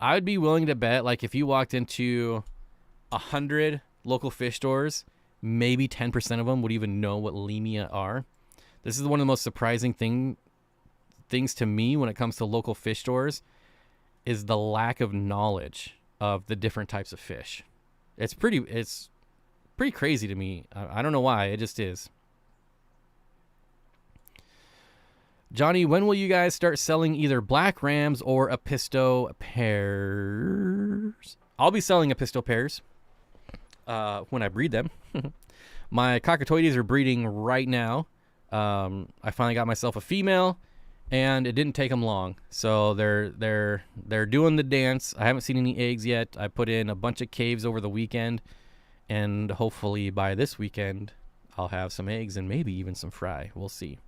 would be willing to bet, like, if you walked into 100 local fish stores, maybe 10% of them would even know what Limia are. This is one of the most surprising things to me when it comes to local fish stores, is the lack of knowledge of the different types of fish. It's pretty crazy to me. I don't know why. It just is. Johnny, when will you guys start selling either black rams or Apisto pairs? I'll be selling Apisto pairs when I breed them. My cockatoides are breeding right now. I finally got myself a female, and it didn't take them long. So they're doing the dance. I haven't seen any eggs yet. I put in a bunch of caves over the weekend, and hopefully by this weekend I'll have some eggs and maybe even some fry. We'll see.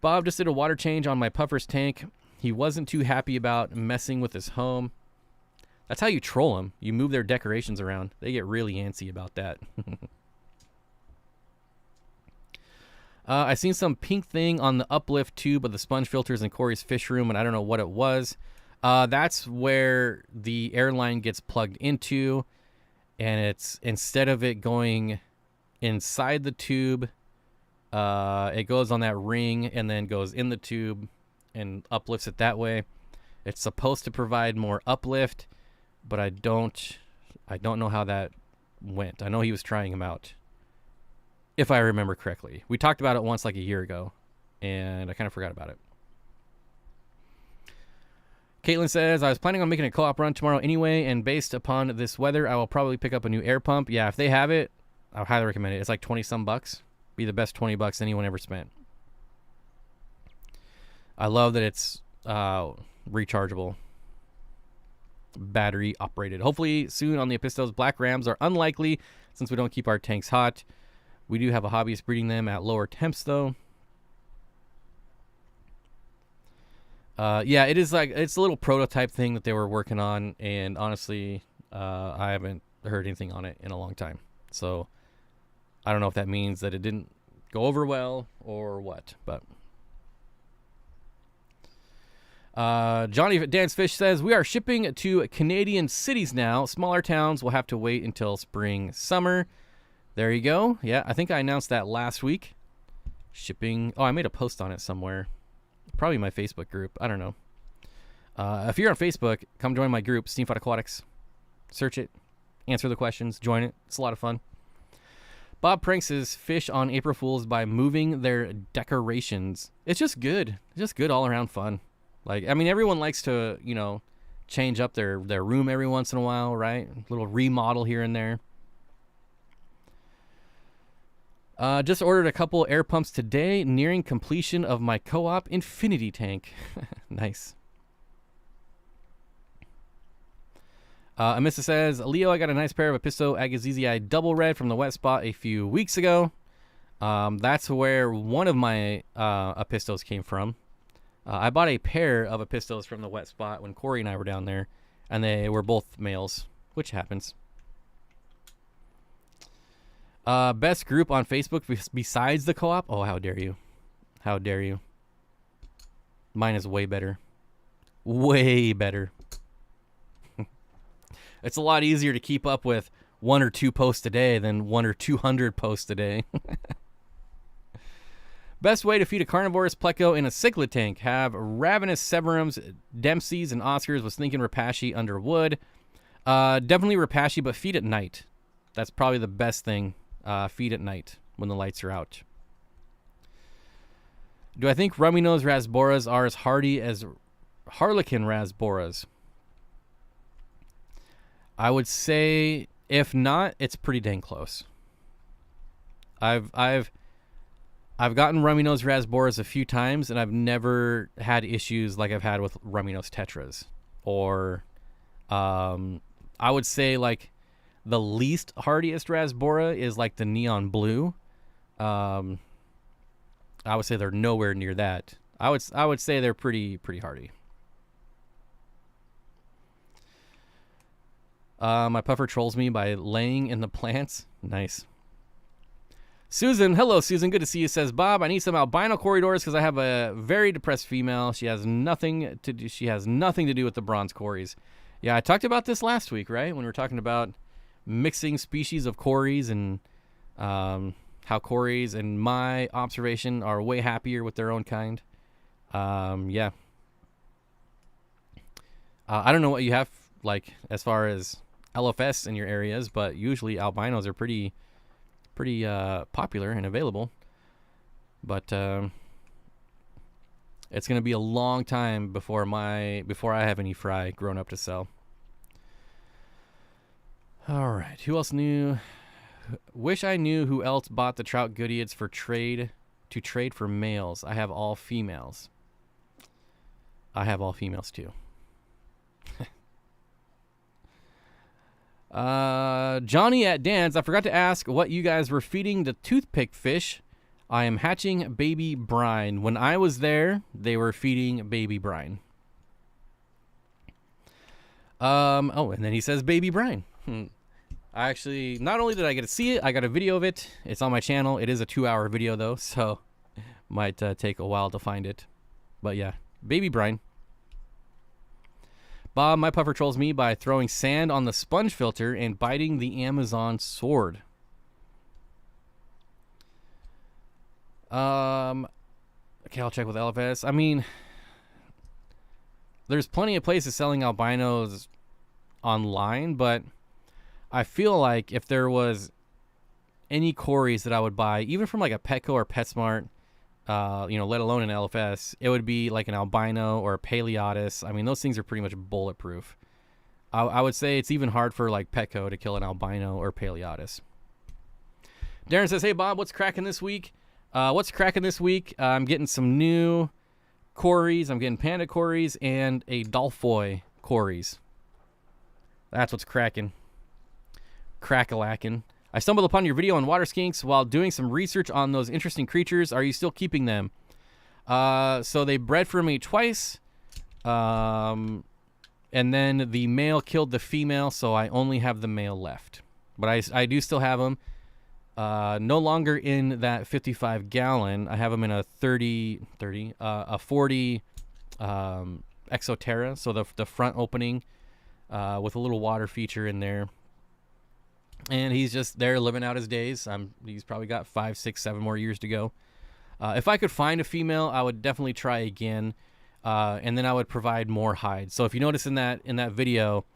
Bob just did a water change on my puffer's tank. He wasn't too happy about messing with his home. That's how you troll them. You move their decorations around. They get really antsy about that. I seen some pink thing on the uplift tube of the sponge filters in Corey's fish room, and I don't know what it was. That's where the airline gets plugged into, and it's instead of it going inside the tube, it goes on that ring and then goes in the tube and uplifts it that way. It's supposed to provide more uplift, but I don't know how that went. I know he was trying them out, if I remember correctly. We talked about it once like a year ago, and I kind of forgot about it. Caitlin says, I was planning on making a co-op run tomorrow anyway, and based upon this weather, I will probably pick up a new air pump. Yeah, if they have it, I would highly recommend it. It's like 20-some bucks. Be the best 20 bucks anyone ever spent. I love that it's rechargeable, battery operated. Hopefully soon on the Epistos. Black rams are unlikely since we don't keep our tanks hot. We do have a hobbyist breeding them at lower temps though. Yeah, it is like, it's a little prototype thing that they were working on, and honestly, I haven't heard anything on it in a long time. So I don't know if that means that it didn't go over well or what, but Johnny Dance Fish says, we are shipping to Canadian cities now. Smaller towns will have to wait until spring, summer. There you go. Yeah, I think I announced that last week. Shipping. Oh, I made a post on it somewhere. Probably my Facebook group. I don't know. If you're on Facebook, come join my group, Steenfott Aquatics. Search it. Answer the questions. Join it. It's a lot of fun. Bob pranks his fish on April Fools by moving their decorations. It's just good. It's just good all around fun. Like, I mean, everyone likes to, you know, change up their room every once in a while, right? A little remodel here and there. Just ordered a couple air pumps today, nearing completion of my co-op infinity tank. Nice. Amissa says, Leo, I got a nice pair of Episto Agassizi double red from the wet spot a few weeks ago. That's where one of my Epistos came from. I bought a pair of Epistos from the wet spot when Corey and I were down there, and they were both males, which happens. Best group on Facebook besides the co-op? Oh, how dare you. How dare you. Mine is way better. Way better. It's a lot easier to keep up with 1 or 2 posts a day than 1 or 200 posts a day. Best way to feed a carnivorous pleco in a cichlid tank. Have ravenous severums, dempseys, and oscars. Was thinking rapashi under wood. Definitely rapashi, but feed at night. That's probably the best thing. Feed at night when the lights are out. Do I think rummy-nosed rasboras are as hardy as harlequin rasboras? I would say, if not, it's pretty dang close. I've gotten rummy-nosed rasboras a few times, and I've never had issues like I've had with rummy-nosed tetras. Or, I would say, like, the least hardiest rasbora is like the neon blue. I would say they're nowhere near that. I would say they're pretty hardy. My puffer trolls me by laying in the plants. Nice. Susan, hello Susan, good to see you. Says, Bob, I need some albino Corydoras because I have a very depressed female. She has nothing to do. She has nothing to do with the bronze Corys. Yeah, I talked about this last week, right? When we were talking about mixing species of Corys and how Corys, in my observation, are way happier with their own kind. Yeah. I don't know what you have like as far as LFS in your areas, but usually albinos are pretty popular and available. But it's gonna be a long time before I have any fry grown up to sell. All right, who else new? Wish I knew who else bought the trout goodiots for trade for males. I have all females. I have all females too. Johnny at Dan's. I forgot to ask what you guys were feeding the toothpick fish. I am hatching baby brine. When I was there, they were feeding baby brine. Oh, and then he says baby brine. I actually, not only did I get to see it, I got a video of it. It's on my channel. It is a 2-hour video though, so might take a while to find it. But yeah, baby brine. Bob, my puffer trolls me by throwing sand on the sponge filter and biting the Amazon sword. Okay, I'll check with LFS. I mean, there's plenty of places selling albinos online, but I feel like if there was any Corys that I would buy, even from like a Petco or PetSmart, you know, let alone an LFS, it would be like an albino or a Paleotis. I mean, those things are pretty much bulletproof. I would say it's even hard for like Petco to kill an albino or Paleotis. Darren says, hey Bob, what's cracking this week? I'm getting some new Corys. I'm getting panda Corys and a Dolphoy Corys. That's what's cracking. Crack-a-lackin'. I stumbled upon your video on water skinks while doing some research on those interesting creatures. Are you still keeping them? So they bred for me twice. And then the male killed the female, so I only have the male left. But I do still have them. No longer in that 55 gallon. I have them in a 40 Exoterra. So the front opening with a little water feature in there. And he's just there living out his days. He's probably got 5, 6, 7 more years to go. If I could find a female, I would definitely try again. And then I would provide more hides. So if you notice in that video,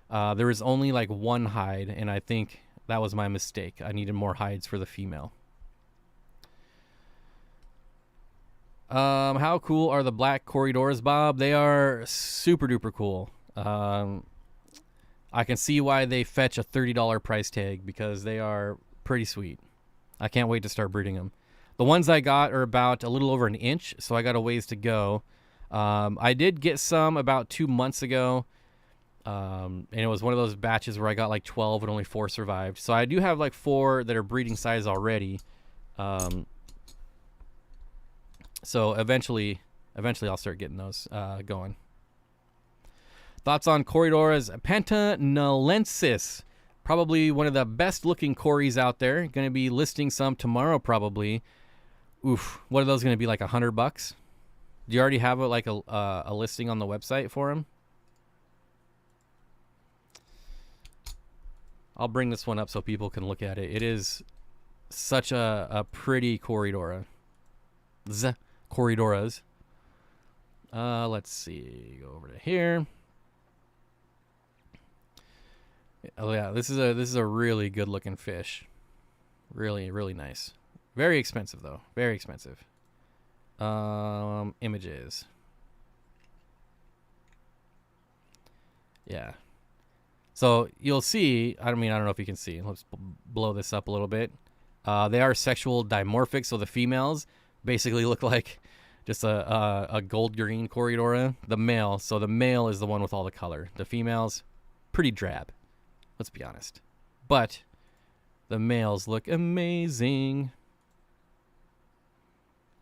there was only like one hide, and I think that was my mistake. I needed more hides for the female. How cool are the black Corydoras, Bob? They are super duper cool. I can see why they fetch a $30 price tag because they are pretty sweet. I can't wait to start breeding them. The ones I got are about a little over an inch, so I got a ways to go. I did get some about 2 months ago, and it was one of those batches where I got like 12 and only 4 survived. So I do have like 4 that are breeding size already. So eventually I'll start getting those going. Thoughts on Corydora's Pantanalensis. Probably one of the best looking Corys out there. Going to be listing some tomorrow probably. Oof, what are those going to be, like $100? Do you already have a listing on the website for them? I'll bring this one up so people can look at it. It is such a pretty Corydora. Corydoras. Let's see. Go over to here. Oh yeah, this is a really good looking fish. Really, really nice. Very expensive though. Very expensive. Images. Yeah. So you'll see, I don't know if you can see. Let's blow this up a little bit. They are sexual dimorphic, so the females basically look like just a gold green Corydora. The male, so the male is the one with all the color. The females, pretty drab. Let's be honest. But the males look amazing.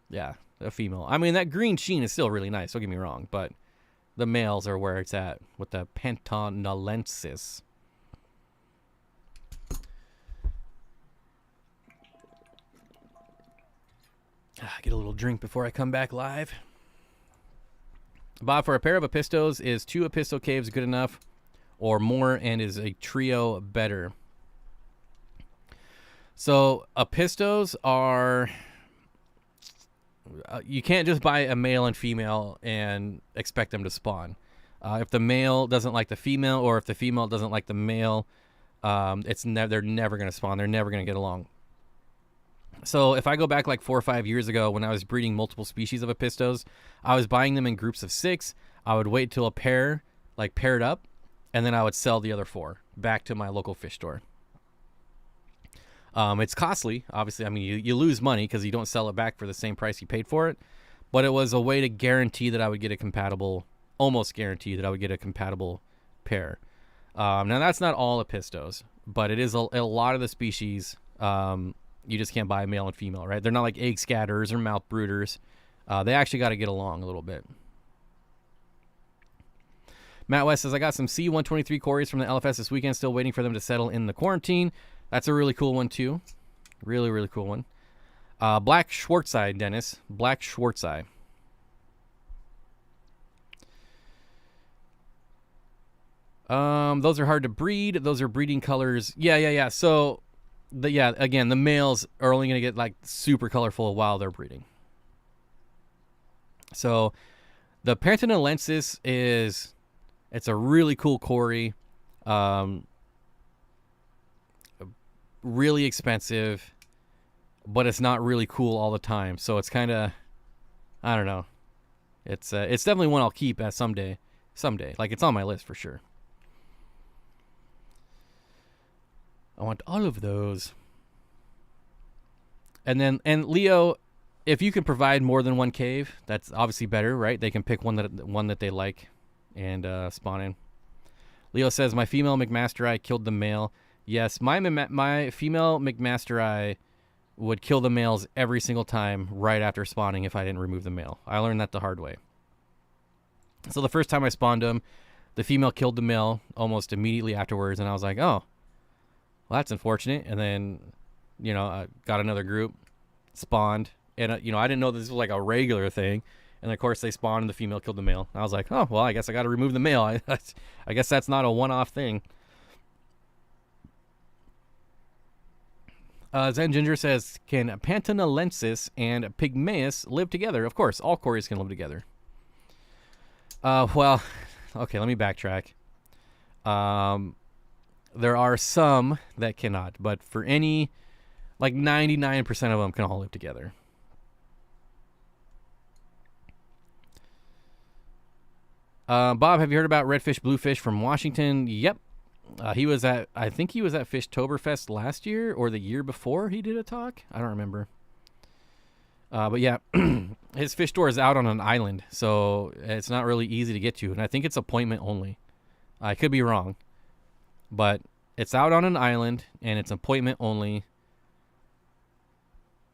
Yeah, a female. I mean, that green sheen is still really nice, don't get me wrong, but the males are where it's at with the Pantanalensis. Get a little drink before I come back live. Bob, for a pair of Apistos, is 2 Apisto caves good enough or more, and is a trio better? So Apistos are... you can't just buy a male and female and expect them to spawn. If the male doesn't like the female, or if the female doesn't like the male, they're never going to spawn. They're never going to get along. So if I go back like 4 or 5 years ago when I was breeding multiple species of Apistos, I was buying them in groups of 6. I would wait till a pair paired up, and then I would sell the other 4 back to my local fish store. It's costly, obviously. I mean, you lose money because you don't sell it back for the same price you paid for it. But it was a way to guarantee that I would get a compatible, almost guarantee that I would get a compatible pair. Now, that's not all Epistos, but it is a lot of the species. You just can't buy male and female, right? They're not like egg scatterers or mouth brooders. They actually got to get along a little bit. Matt West says, I got some C123 Corys from the LFS this weekend, still waiting for them to settle in the quarantine. That's a really cool one, too. Really, really cool one. Black Schwarzeye, Dennis. Black Schwarzeye. Those are hard to breed. Those are breeding colors. Yeah. So, again, the males are only going to get, like, super colorful while they're breeding. So, the Pantanalensis is... It's a really cool Cory. Really expensive, but it's not really cool all the time. So it's kind of, I don't know. It's definitely one I'll keep at someday. Like, it's on my list for sure. I want all of those. And Leo, if you can provide more than one cave, that's obviously better, right? They can pick one that they like and spawn in. Leo says, my female McMaster killed the male. Yes, my female McMaster would kill the males every single time right after spawning if I didn't remove the male. I learned that the hard way. So the first time I spawned them, the female killed the male almost immediately afterwards, and I was like, oh, well, that's unfortunate. And then, I got another group, spawned, and, I didn't know this was like a regular thing. And, of course, they spawned and the female killed the male. I was like, oh, well, I guess I got to remove the male. I guess that's not a one-off thing. Zen Ginger says, can Pantanalensis and Pygmaeus live together? Of course, all Corys can live together. Well, okay, let me backtrack. There are some that cannot, but for any, like 99% of them can all live together. Bob, have you heard about Redfish Bluefish from Washington? Yep. I think he was at Fishtoberfest last year or the year before he did a talk. I don't remember. But yeah, his fish store is out on an island, so it's not really easy to get to. And I think it's appointment only. I could be wrong, but it's out on an island and it's appointment only.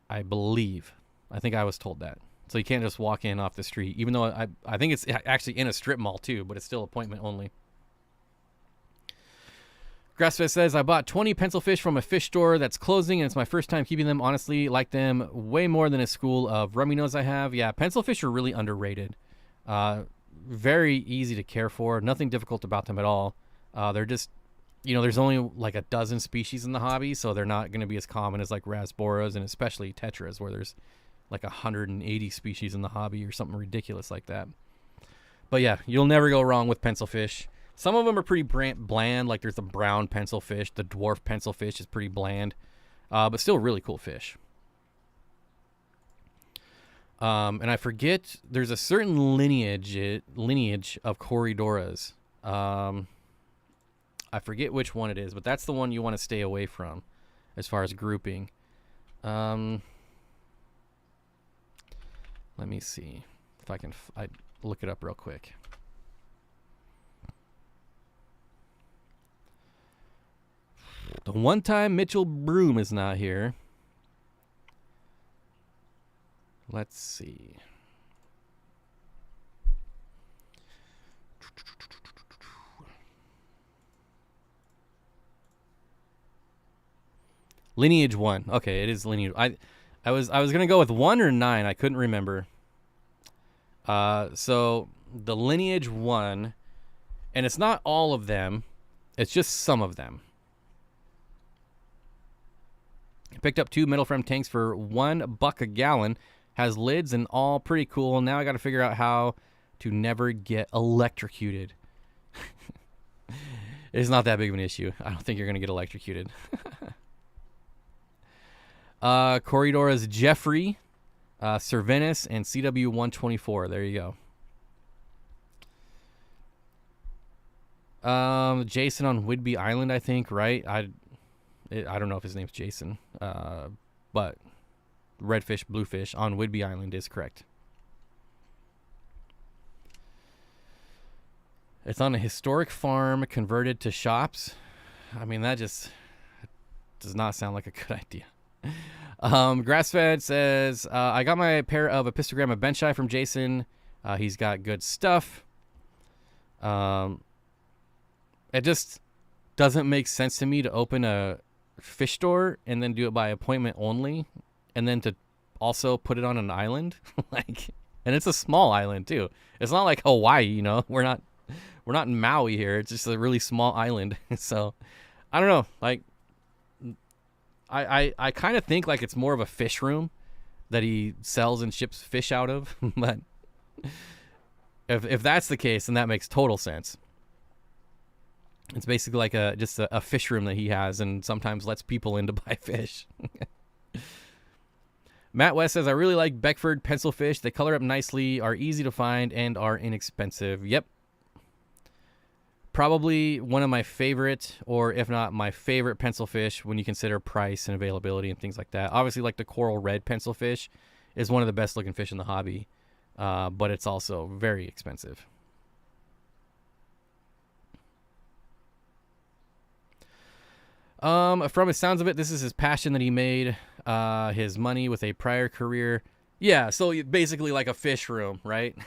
I believe. I think I was told that. So you can't just walk in off the street, even though I think it's actually in a strip mall too, but it's still appointment only. Grassfest says, I bought 20 pencilfish from a fish store that's closing, and it's my first time keeping them. Honestly, like them way more than a school of rummy nose I have. Yeah, pencilfish are really underrated. Very easy to care for. Nothing difficult about them at all. They're just, there's only like a dozen species in the hobby, so they're not going to be as common as like rasboras and especially tetras, where there's like 180 species in the hobby or something ridiculous like that. But yeah, you'll never go wrong with pencilfish. Some of them are pretty bland, like there's the brown pencilfish. The dwarf pencilfish is pretty bland, but still really cool fish. And I forget, there's a certain lineage of Corydoras. I forget which one it is, but that's the one you want to stay away from as far as grouping. Let me see if I can look it up real quick. The one time Mitchell Broom is not here. Let's see. Lineage 1. Okay, it is lineage. I was gonna go with 1 or 9. I couldn't remember. So the lineage 1, and it's not all of them. It's just some of them. Picked up 2 metal frame tanks for $1 a gallon. Has lids and all pretty cool. Now I got to figure out how to never get electrocuted. It's not that big of an issue. I don't think you're going to get electrocuted. Corydora's Jeffrey, Cervenus, and CW124. There you go. Jason on Whidbey Island, I think, right? I don't know if his name's Jason, but redfish, bluefish on Whidbey Island is correct. It's on a historic farm converted to shops. I mean, that just does not sound like a good idea. Grassfed says, I got my pair of Epistogramma benchi from Jason. He's got good stuff. It just doesn't make sense to me to open a fish store and then do it by appointment only, and then to also put it on an island. And it's a small island too. It's not like Hawaii, you know. We're not in Maui here. It's just a really small island. So I don't know. Like, I kind of think like it's more of a fish room that he sells and ships fish out of. But if that's the case, then that makes total sense. It's basically like just a fish room that he has, and sometimes lets people in to buy fish. Matt West says, I really like Beckford pencilfish. They color up nicely, are easy to find, and are inexpensive. Yep. Probably one of my favorite, or if not my favorite pencilfish when you consider price and availability and things like that. Obviously, like the coral red pencilfish is one of the best looking fish in the hobby, but it's also very expensive. From the sounds of it, this is his passion that he made his money with a prior career. Yeah, so basically like a fish room, right?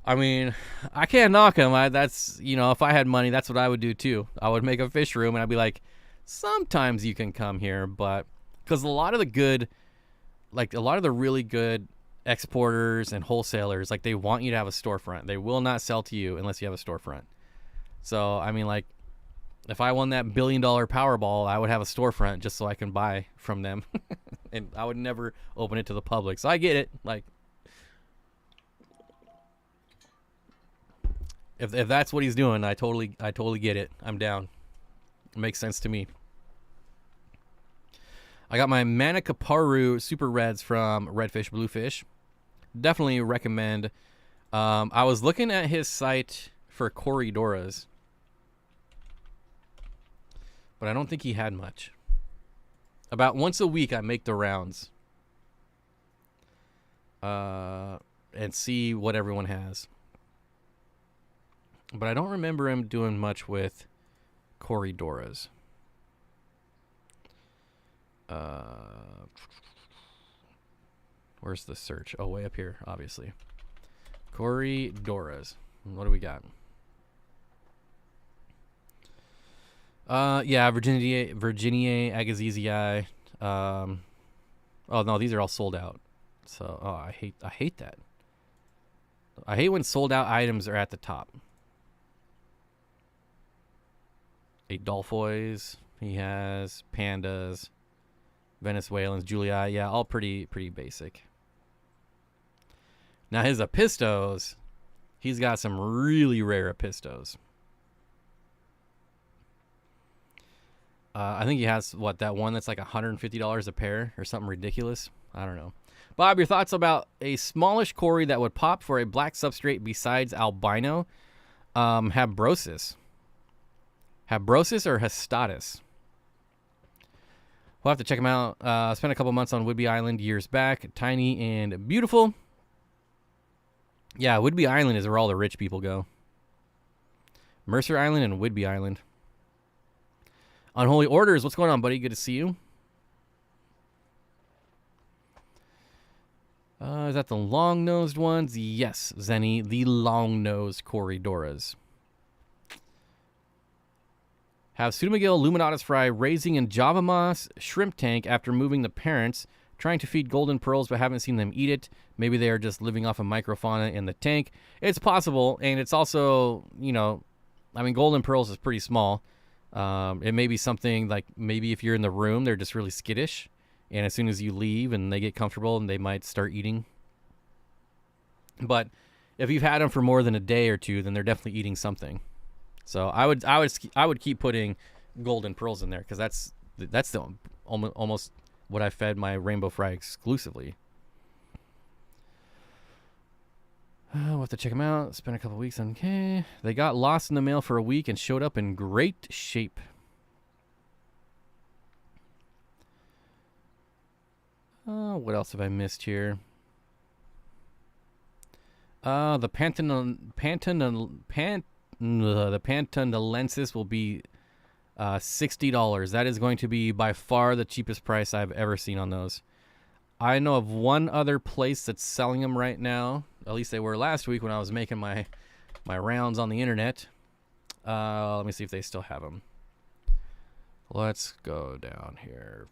I mean, I can't knock him. That's, you know, if I had money, that's what I would do too. I would make a fish room, and I'd be like, sometimes you can come here, but because a lot of the really good exporters and wholesalers, like, they want you to have a storefront. They will not sell to you unless you have a storefront. So, I mean, like, if I won that $1 billion Powerball, I would have a storefront just so I can buy from them. And I would never open it to the public. So I get it. Like, if that's what he's doing, I totally get it. I'm down. It makes sense to me. I got my Manicaparu Super Reds from Redfish Bluefish. Definitely recommend. I was looking at his site for Corydoras, but I don't think he had much. About once a week, I make the rounds and see what everyone has. But I don't remember him doing much with Corydoras. Where's the search? Oh, way up here, obviously. Corydoras. What do we got? Yeah, Virginia Agassizii. Oh no, these are all sold out. So, I hate that. I hate when sold out items are at the top. Adolphois, he has pandas, Venezuelans, Julii, yeah, all pretty basic. Now his Apistos, he's got some really rare Apistos. I think he has, that one that's like $150 a pair or something ridiculous. I don't know. Bob, your thoughts about a smallish Cory that would pop for a black substrate besides albino? Habrosis. Habrosis or Hastatus? We'll have to check him out. Spent a couple months on Whidbey Island years back. Tiny and beautiful. Yeah, Whidbey Island is where all the rich people go. Mercer Island and Whidbey Island. Unholy Orders, what's going on, buddy? Good to see you. Is that the long-nosed ones? Yes, Zenny, the long-nosed Corydoras. Have Pseudomygale luminatus fry raising in Java moss shrimp tank after moving the parents, trying to feed golden pearls but haven't seen them eat it. Maybe they are just living off of microfauna in the tank. It's possible, and it's also, you know, I mean, golden pearls is pretty small. It may be something like maybe if you're in the room, they're just really skittish, and as soon as you leave and they get comfortable, and they might start eating. But if you've had them for more than a day or two, then they're definitely eating something. So I would keep putting golden pearls in there, because that's the almost what I fed my rainbow fry exclusively. We'll have to check them out. Spent a couple weeks on. Okay, they got lost in the mail for a week and showed up in great shape. What else have I missed here? The Pantandensis will be $60. That is going to be by far the cheapest price I've ever seen on those. I know of one other place that's selling them right now. At least they were last week when I was making my rounds on the internet. Let me see if they still have them. Let's go down here.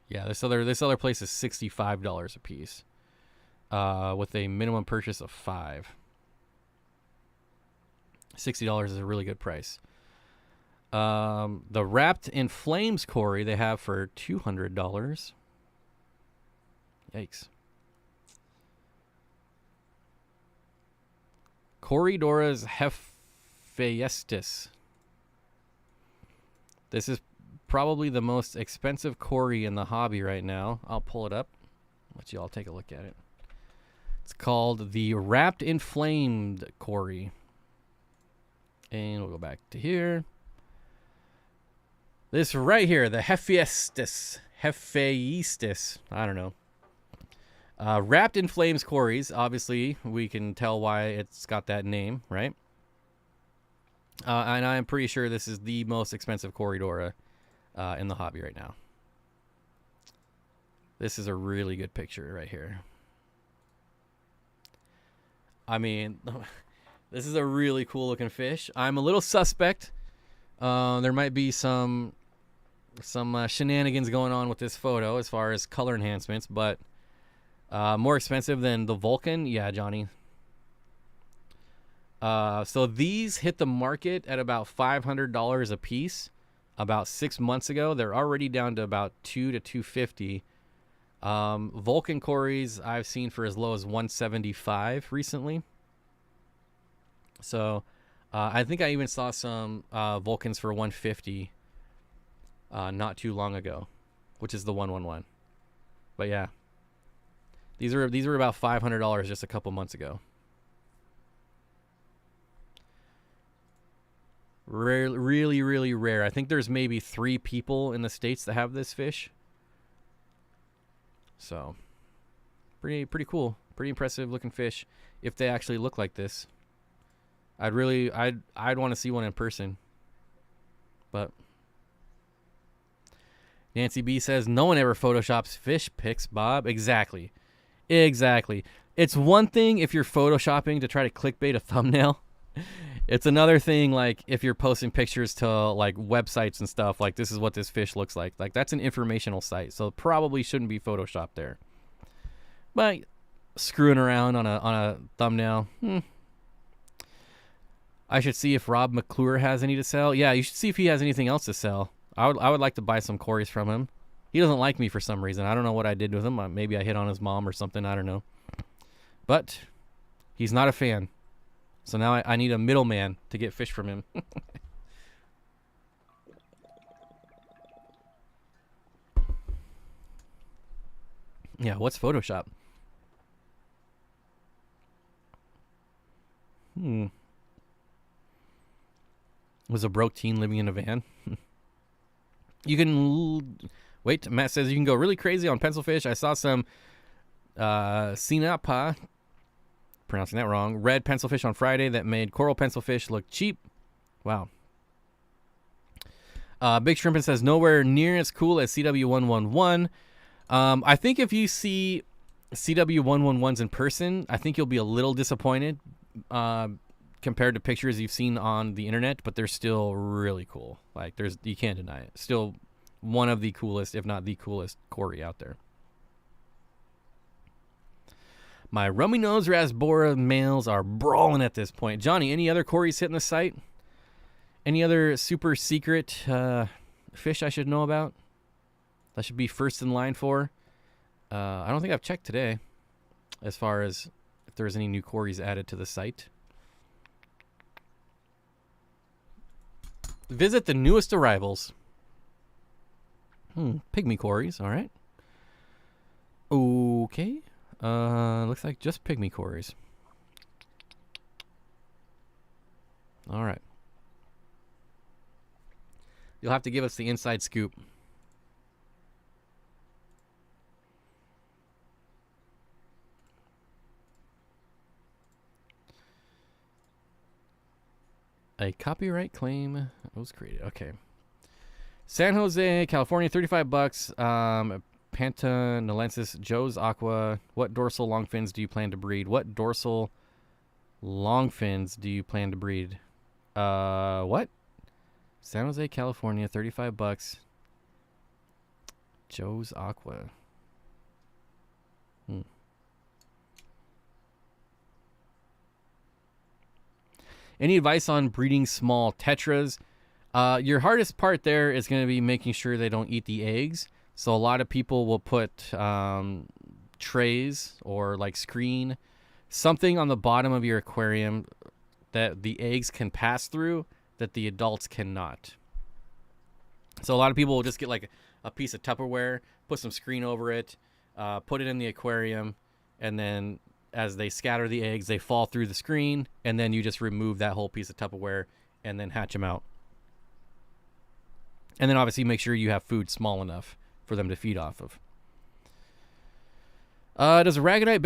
Yeah, this other place is $65 a piece, with a minimum purchase of 5. $60 is a really good price. The Wrapped in Flames Cory they have for $200. Yikes. Corydora's Hephaestus. This is probably the most expensive Cory in the hobby right now. I'll pull it up. Let you all take a look at it. It's called the Wrapped in Flamed Cory. And we'll go back to here. This right here, the Hephaestus. Hephaestus. I don't know. Wrapped in Flames Corys. Obviously, we can tell why it's got that name, right? And I'm pretty sure this is the most expensive Corydora in the hobby right now. This is a really good picture right here. I mean, this is a really cool looking fish. I'm a little suspect. There might be some shenanigans going on with this photo as far as color enhancements, but more expensive than the Vulcan? Yeah, Johnny. So these hit the market at about $500 a piece about 6 months ago. They're already down to about $200 to $250. Vulcan Corys I've seen for as low as $175 recently. So I think I even saw some Vulcans for $150 not too long ago, which is the 111. But yeah, these were about $500 just a couple months ago. Rare, really, really rare. I think there's maybe 3 people in the States that have this fish. So, pretty cool. Pretty impressive looking fish. If they actually look like this, I'd want to see one in person. But Nancy B says no one ever photoshops fish pics, Bob. Exactly. It's one thing if you're photoshopping to try to clickbait a thumbnail. It's another thing, like, if you're posting pictures to, like, websites and stuff, like, this is what this fish looks like. Like, that's an informational site, so it probably shouldn't be photoshopped there. But screwing around on a thumbnail, I should see if Rob McClure has any to sell. Yeah, you should see if he has anything else to sell. I would like to buy some Corys from him. He doesn't like me for some reason. I don't know what I did with him. Maybe I hit on his mom or something. I don't know. But he's not a fan. So now I need a middleman to get fish from him. Yeah, what's Photoshop? Was a broke teen living in a van? You can... Wait, Matt says you can go really crazy on pencil fish. I saw some Sinapa... pronouncing that wrong, red pencilfish on Friday that made coral pencilfish look cheap. Wow. Big Shrimpin says nowhere near as cool as CW111. I think if you see CW111s in person, I think you'll be a little disappointed compared to pictures you've seen on the internet, but they're still really cool. Like, you can't deny it. Still one of the coolest, if not the coolest, Cory out there. My rummy nose rasbora males are brawling at this point. Johnny, any other Corys hitting the site? Any other super secret fish I should know about? That should be first in line for? I don't think I've checked today as far as if there's any new Corys added to the site. Visit the newest arrivals. Pygmy Corys, all right. Okay. Looks like just pygmy Corys. All right. You'll have to give us the inside scoop. A copyright claim was created. Okay. San Jose, California, $35. Pantanalensis, Joe's Aqua. What dorsal longfins do you plan to breed? What dorsal longfins do you plan to breed? What? San Jose, California, $35. Joe's Aqua. Any advice on breeding small tetras? Your hardest part there is going to be making sure they don't eat the eggs. So a lot of people will put trays or like screen something on the bottom of your aquarium that the eggs can pass through that the adults cannot. So a lot of people will just get like a piece of Tupperware, put some screen over it, put it in the aquarium, and then as they scatter the eggs, they fall through the screen, and then you just remove that whole piece of Tupperware and then hatch them out. And then obviously make sure you have food small enough for them to feed off of. Does a ragonite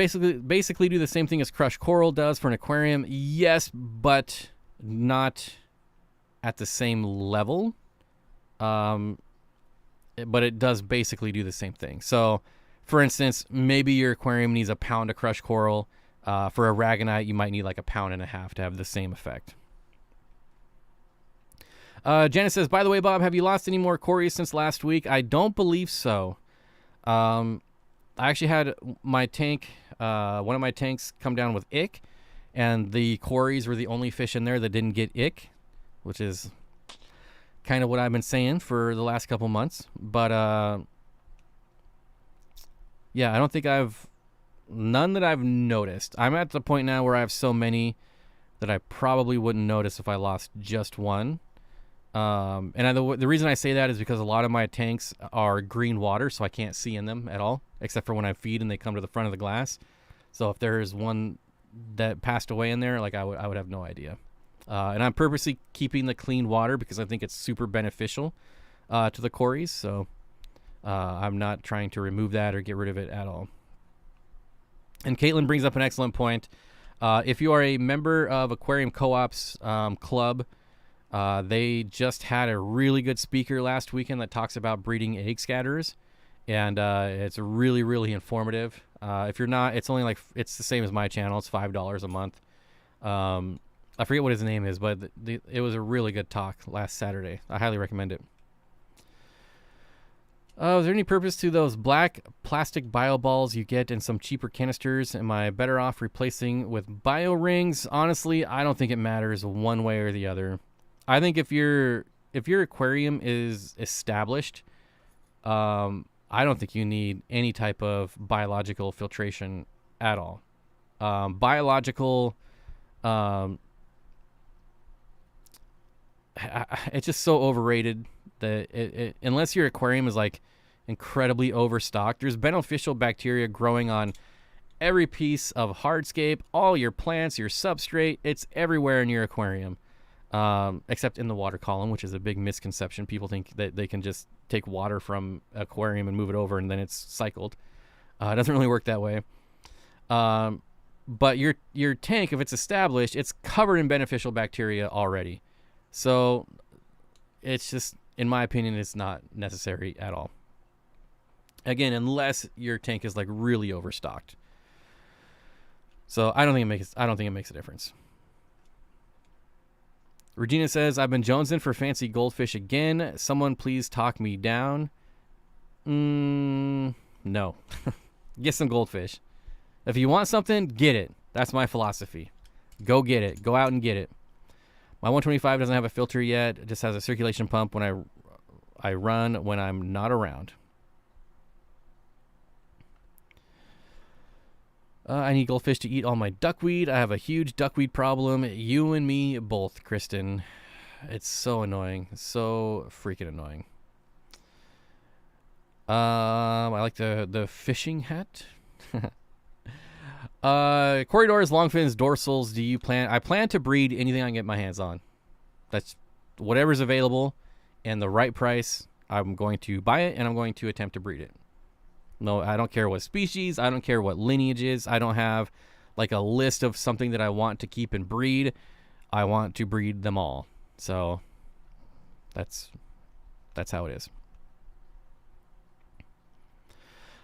basically do the same thing as crushed coral does for an aquarium? Yes, but not at the same level. But it does basically do the same thing. So, for instance, maybe your aquarium needs a pound of crushed coral. For a ragonite, you might need like 1.5 pounds to have the same effect. Janet says, by the way, Bob, have you lost any more Corys since last week? I don't believe so. I actually had my tank, one of my tanks come down with ick, and the Corys were the only fish in there that didn't get ick, which is kind of what I've been saying for the last couple months. But, yeah, I don't think none that I've noticed. I'm at the point now where I have so many that I probably wouldn't notice if I lost just one. And the reason I say that is because a lot of my tanks are green water, so I can't see in them at all, except for when I feed and they come to the front of the glass. So if there's one that passed away in there, like I would have no idea. And I'm purposely keeping the clean water because I think it's super beneficial to the Corys. So I'm not trying to remove that or get rid of it at all. And Caitlin brings up an excellent point. If you are a member of Aquarium Co-op's club, they just had a really good speaker last weekend that talks about breeding egg scatterers, and it's really, really informative. If you're not, it's only it's the same as my channel. It's $5 a month. I forget what his name is, but it was a really good talk last Saturday. I highly recommend it. Is there any purpose to those black plastic bio balls you get in some cheaper canisters? Am I better off replacing with bio rings? Honestly, I don't think it matters one way or the other. I think if your aquarium is established, I don't think you need any type of biological filtration at all. Biological, it's just so overrated that unless your aquarium is like incredibly overstocked, there's beneficial bacteria growing on every piece of hardscape, all your plants, your substrate. It's everywhere in your aquarium. Except in the water column, which is a big misconception. People think that they can just take water from aquarium and move it over and then it's cycled. It doesn't really work that way. But your tank, if it's established, it's covered in beneficial bacteria already. So it's just, in my opinion, it's not necessary at all. Again, unless your tank is like really overstocked. So I don't think it makes a difference. Regina says, I've been jonesing for fancy goldfish again. Someone please talk me down. No. Get some goldfish. If you want something, get it. That's my philosophy. Go get it. Go out and get it. My 125 doesn't have a filter yet. It just has a circulation pump when I run when I'm not around. I need goldfish to eat all my duckweed. I have a huge duckweed problem. You and me both, Kristen. It's so annoying. So freaking annoying. I like the fishing hat. Corydoras, longfins, dorsals. I plan to breed anything I can get my hands on. That's whatever's available. and the right price, I'm going to buy it and I'm going to attempt to breed it. No, I don't care what species. I don't care what lineage is. I don't have like a list of something that I want to keep and breed. I want to breed them all. So that's how it is.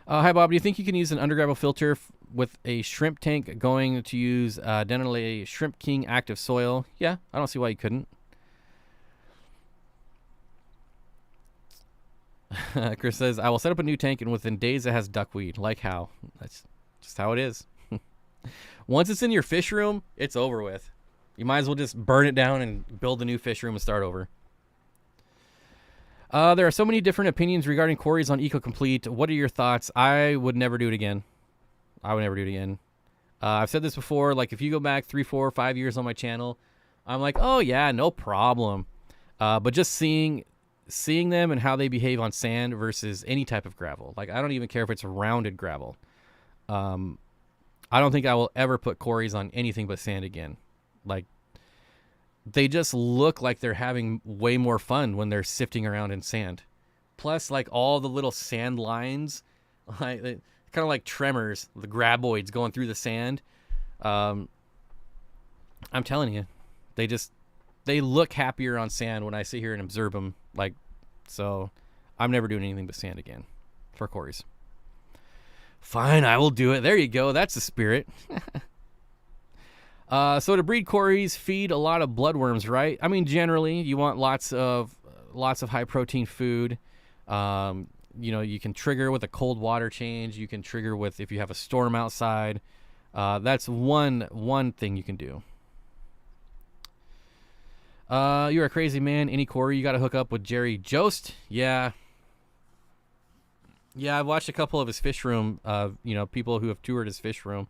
Hi, Bob. Do you think you can use an undergravel filter with a shrimp tank going to use Denali Shrimp King active soil? Yeah, I don't see why you couldn't. Chris says, I will set up a new tank, and within days it has duckweed. Like how? That's just how it is. Once it's in your fish room, it's over with. You might as well just burn it down and build a new fish room and start over. There are so many different opinions regarding Corys on EcoComplete. What are your thoughts? I would never do it again. I've said this before. Like, if you go back 3, 4, 5 years on my channel, I'm like, oh, yeah, no problem. But just seeing them and how they behave on sand versus any type of gravel. Like, I don't even care if it's rounded gravel. I don't think I will ever put Corys on anything but sand again. Like, they just look like they're having way more fun when they're sifting around in sand. Plus, like, all the little sand lines, like, kind of like tremors, the graboids going through the sand. I'm telling you, they look happier on sand when I sit here and observe them. Like, so I'm never doing anything but sand again for Corys. Fine, I will do it. There you go. That's the spirit. So to breed Corys, feed a lot of bloodworms, right? I mean, generally, you want lots of high protein food. You can trigger with a cold water change. You can trigger with if you have a storm outside. That's one thing you can do. You're a crazy man. Any Cory, you got to hook up with Jerry Jost. Yeah, I've watched a couple of his fish room. People who have toured his fish room.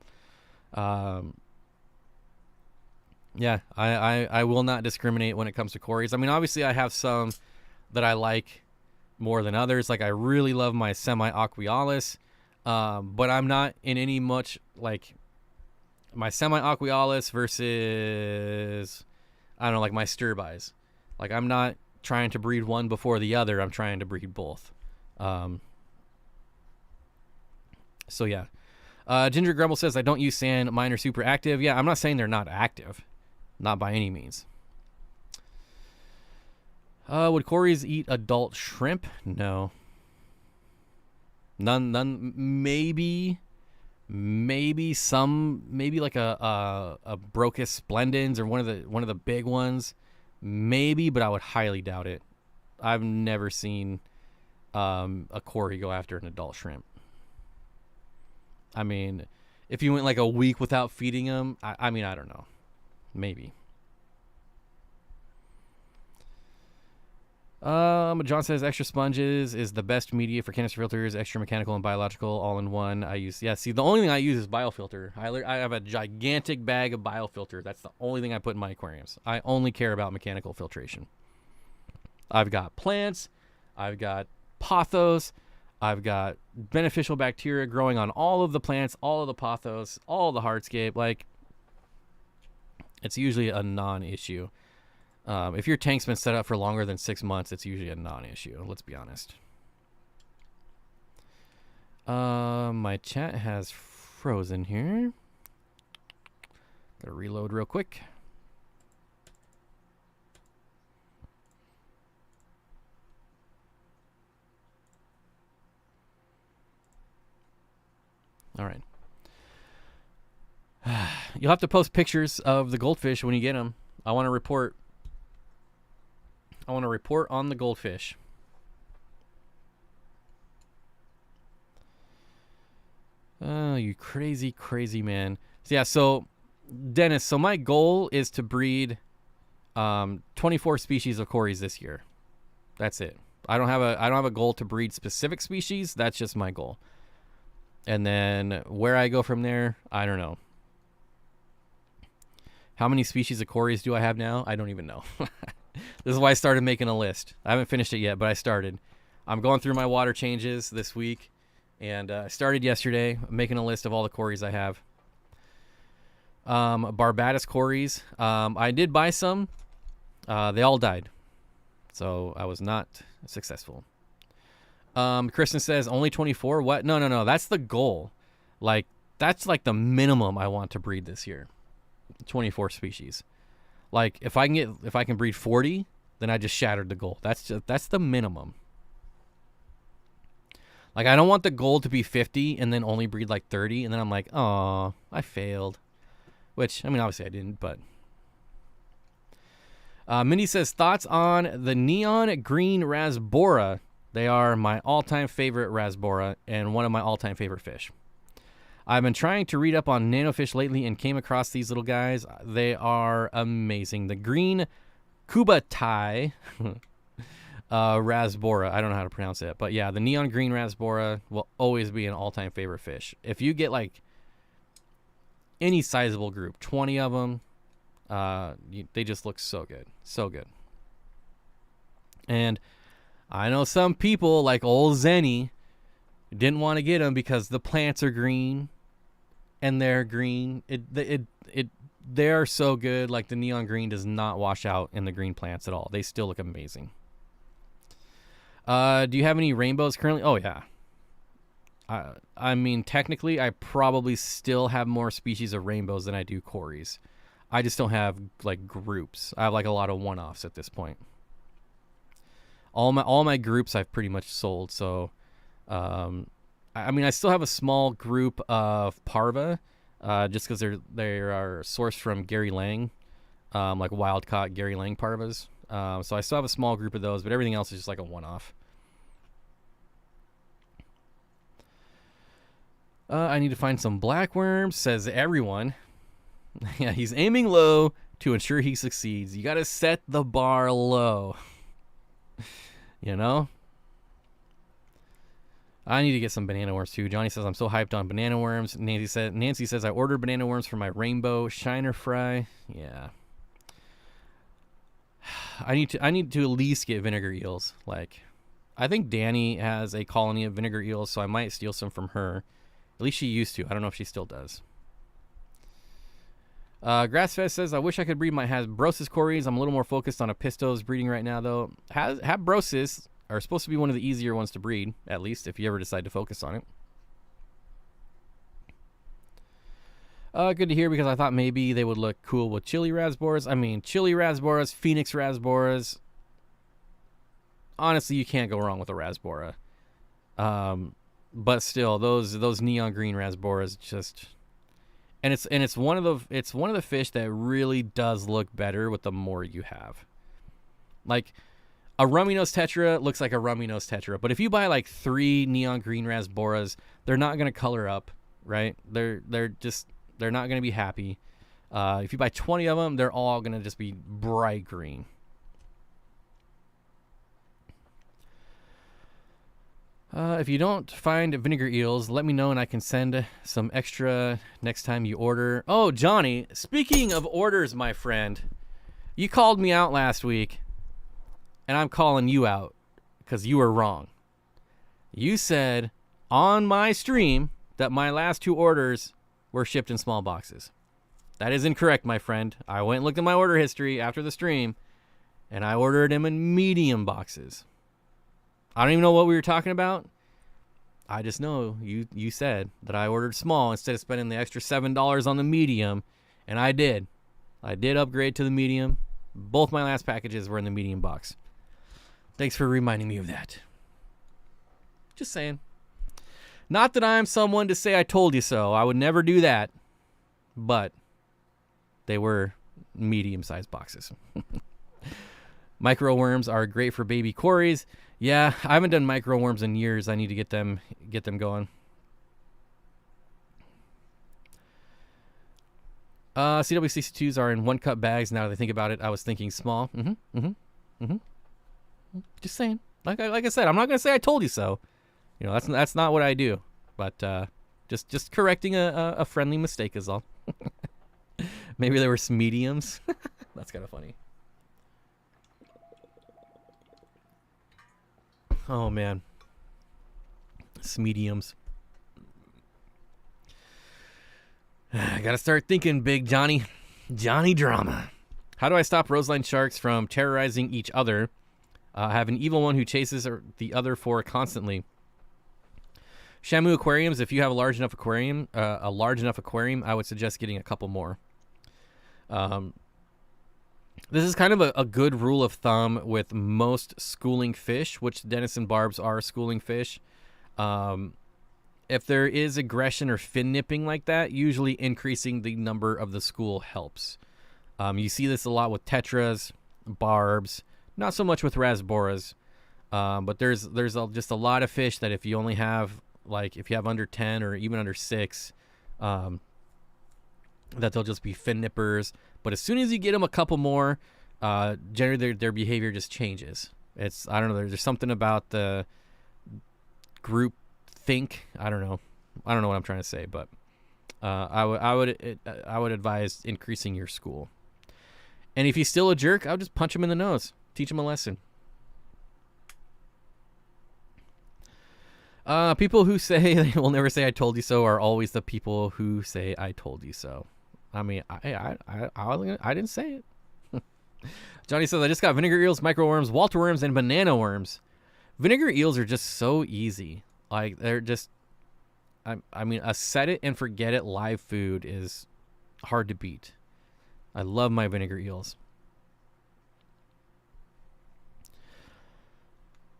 Yeah, I will not discriminate when it comes to Corys. I mean, obviously, I have some that I like more than others. Like, I really love my semi-aqualis, but I'm not in any much, like, my semi-aqualis versus, I don't know, like my stir-buys. Like, I'm not trying to breed one before the other. I'm trying to breed both. So, yeah. Ginger Grumble says, I don't use sand. Mine are super active. Yeah, I'm not saying they're not active. Not by any means. Would Corys eat adult shrimp? No. None. Maybe some. Maybe like a Brocus splendens or one of the big ones. Maybe, but I would highly doubt it. I've never seen a Cory go after an adult shrimp. I mean, if you went like a week without feeding them, I mean, I don't know. Maybe. John says extra sponges is the best media for canister filters, extra mechanical and biological all in one. See, the only thing I use is biofilter. I have a gigantic bag of biofilter. That's the only thing I put in my aquariums. I only care about mechanical filtration. I've got plants, I've got pothos, I've got beneficial bacteria growing on all of the plants, all of the pothos, all of the hardscape. Like, it's usually a non-issue. If your tank's been set up for longer than 6 months, it's usually a non-issue. Let's be honest. My chat has frozen here. Gotta reload real quick. All right. You'll have to post pictures of the goldfish when you get them. I want to report on the goldfish. Oh, you crazy, crazy man. So, yeah, so Dennis, so my goal is to breed 24 species of Corys this year. That's it. I don't have a goal to breed specific species. That's just my goal. And then where I go from there, I don't know. How many species of Corys do I have now? I don't even know. This is why I started making a list. I haven't finished it yet, but I started. I'm going through my water changes this week, and I started yesterday making a list of all the Corys I have. Barbados Corys. I did buy some. They all died. So I was not successful. Kristen says only 24. What? No. That's the goal. Like that's like the minimum I want to breed this year. 24 species. Like if I can breed 40, then I just shattered the goal. That's the minimum. Like I don't want the goal to be 50 and then only breed like 30 and then I'm like, "Oh, I failed." Which I mean obviously I didn't, but Mindy says thoughts on the neon green rasbora. They are my all-time favorite rasbora and one of my all-time favorite fish. I've been trying to read up on nanofish lately and came across these little guys. They are amazing. The green kubatai rasbora. I don't know how to pronounce it, but yeah, the neon green rasbora will always be an all-time favorite fish. If you get like any sizable group, 20 of them, they just look so good. So good. And I know some people like old Zenny didn't want to get them because the plants are green and they're green. They are so good. Like the neon green does not wash out in the green plants at all. They still look amazing. Do you have any rainbows currently? Oh yeah. I mean, technically, I probably still have more species of rainbows than I do Corys. I just don't have like groups. I have like a lot of one-offs at this point. All my groups I've pretty much sold. So, I mean, I still have a small group of parva, just because they are sourced from Gary Lang, like wild caught Gary Lang parvas. So I still have a small group of those, but everything else is just like a one-off. I need to find some blackworms, says everyone. Yeah, he's aiming low to ensure he succeeds. You got to set the bar low. You know? I need to get some banana worms too. Johnny says I'm so hyped on banana worms. Nancy says I ordered banana worms for my rainbow shiner fry. Yeah. I need to at least get vinegar eels. Like, I think Danny has a colony of vinegar eels, so I might steal some from her. At least she used to. I don't know if she still does. Grassfest says, I wish I could breed my Habrosis Corys. I'm a little more focused on Apistos breeding right now, though. Habrosis are supposed to be one of the easier ones to breed, at least, if you ever decide to focus on it. Good to hear, because I thought maybe they would look cool with chili rasboras. I mean, chili rasboras, phoenix rasboras. Honestly, you can't go wrong with a rasbora. But still, those neon green rasboras just... And it's one of the fish that really does look better with the more you have. Like a rummy nose tetra looks like a rummy nose tetra, but if you buy like 3 neon green rasboras, they're not gonna color up, right? They're not gonna be happy. If you buy 20 of them, they're all gonna just be bright green. If you don't find vinegar eels, let me know and I can send some extra next time you order. Oh, Johnny, speaking of orders, my friend, you called me out last week, and I'm calling you out because you were wrong. You said on my stream that my last 2 orders were shipped in small boxes. That is incorrect, my friend. I went and looked at my order history after the stream, and I ordered them in medium boxes. I don't even know what we were talking about. I just know you said that I ordered small instead of spending the extra $7 on the medium, and I did. I did upgrade to the medium. Both my last packages were in the medium box. Thanks for reminding me of that. Just saying. Not that I'm someone to say I told you so. I would never do that. But they were medium-sized boxes. Micro worms are great for baby Corys. Yeah, I haven't done micro worms in years. I need to get them going. CWC2s are in 1-cup bags. Now that I think about it, I was thinking small. Just saying. Like I said, I'm not gonna say I told you so. You know, that's not what I do. But just correcting a friendly mistake is all. Maybe there were some mediums. That's kind of funny. Oh, man. It's mediums. I gotta start thinking big, Johnny. Johnny Drama. How do I stop roseline sharks from terrorizing each other? I have an evil one who chases the other four constantly. Shamu aquariums. If you have a large enough aquarium, I would suggest getting a couple more. This is kind of a good rule of thumb with most schooling fish, which Dennis and barbs are schooling fish. If there is aggression or fin nipping like that, usually increasing the number of the school helps. You see this a lot with tetras, barbs, not so much with rasboras, but there's just a lot of fish that if you only have, like, if you have under 10 or even under 6, that they'll just be fin nippers. But as soon as you get them a couple more, generally their behavior just changes. I don't know, there's something about the group think. I don't know what I'm trying to say, but I would advise increasing your school. And if he's still a jerk, I would just punch him in the nose, teach him a lesson. People who say they will never say "I told you so" are always the people who say "I told you so." I mean, I didn't say it. Johnny says, I just got vinegar eels, microworms, Walter worms, and banana worms. Vinegar eels are just so easy. Like, they're just, I mean, a set it and forget it live food is hard to beat. I love my vinegar eels.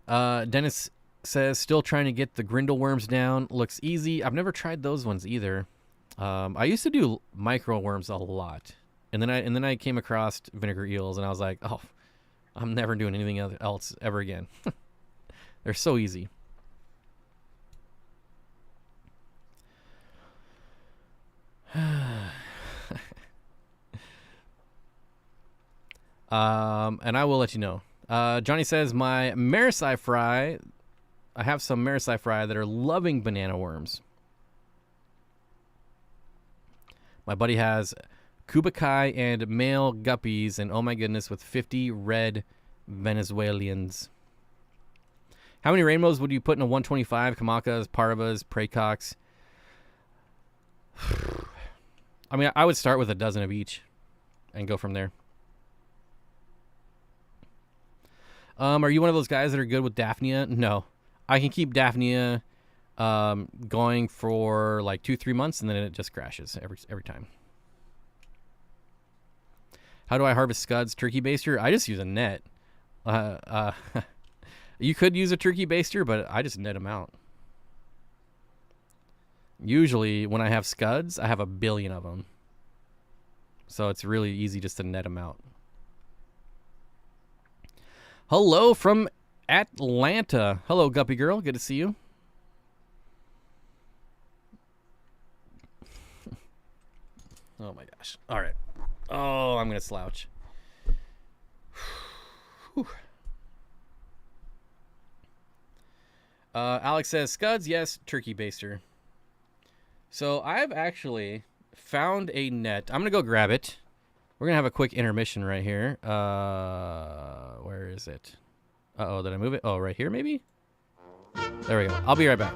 Dennis says, still trying to get the grindle worms down. Looks easy. I've never tried those ones either. I used to do micro worms a lot, and then I came across vinegar eels, and I was like, oh, I'm never doing anything else ever again. They're so easy. And I will let you know. Johnny says, my maricide fry, I have some maricide fry that are loving banana worms. My buddy has kubakai and male guppies, and oh my goodness, with 50 red Venezuelans. How many rainbows would you put in a 125? Kamakas, parvas, praycocks? I mean, I would start with a dozen of each and go from there. Are you one of those guys that are good with Daphnia? No. I can keep Daphnia going for like 2-3 months, and then it just crashes every time. How do I harvest scuds? Turkey baster? I just use a net. You could use a turkey baster, but I just net them out. Usually when I have scuds, I have 1 billion of them. So it's really easy just to net them out. Hello from Atlanta. Hello, Guppy Girl. Good to see you. Oh my gosh. All right. Oh, I'm going to slouch. Alex says, scuds, yes, turkey baster. So I've actually found a net. I'm going to go grab it. We're going to have a quick intermission right here. Where is it? Uh-oh, did I move it? Oh, right here maybe? There we go. I'll be right back.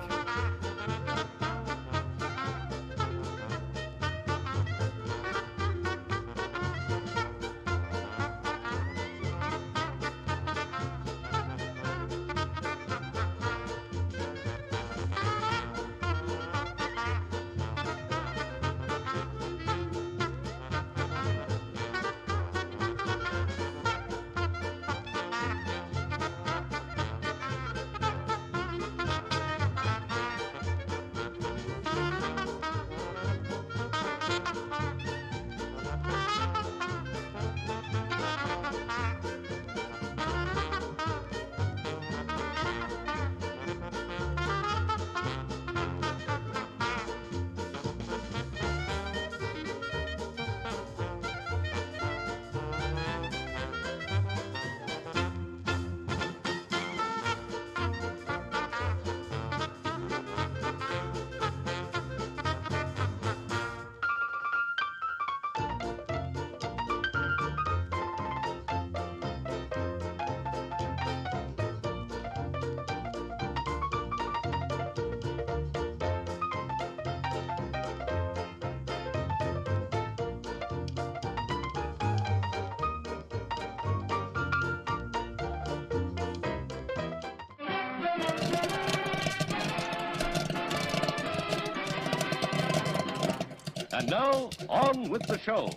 And now, on with the show.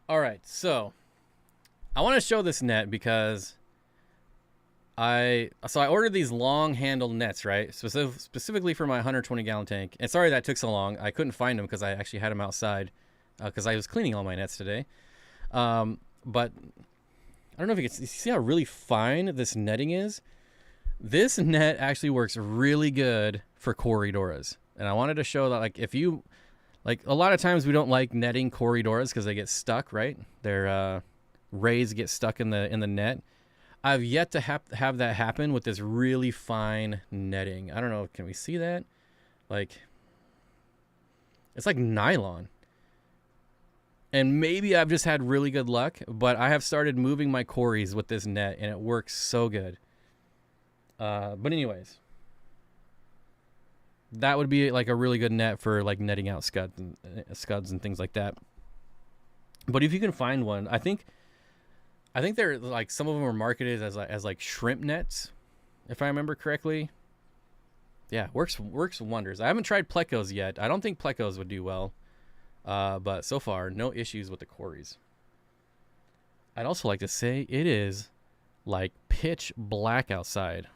All right, so I want to show this net because I ordered these long-handled nets, right? Specifically for my 120-gallon tank. And sorry that took so long. I couldn't find them because I actually had them outside because I was cleaning all my nets today. But I don't know if you see how really fine this netting is. This net actually works really good for Corydoras. And I wanted to show that, like, if you, like, a lot of times we don't like netting Corydoras because they get stuck, right? Their rays get stuck in the net. I've yet to have that happen with this really fine netting. I don't know. Can we see that? Like, it's like nylon. And maybe I've just had really good luck, but I have started moving my Corys with this net, and it works so good. But anyways, that would be like a really good net for like netting out scuds and things like that. But if you can find one, I think they're like, some of them are marketed as like shrimp nets, if I remember correctly. Yeah, works wonders. I haven't tried plecos yet. I don't think plecos would do well. But so far, no issues with the Corys. I'd also like to say it is like pitch black outside.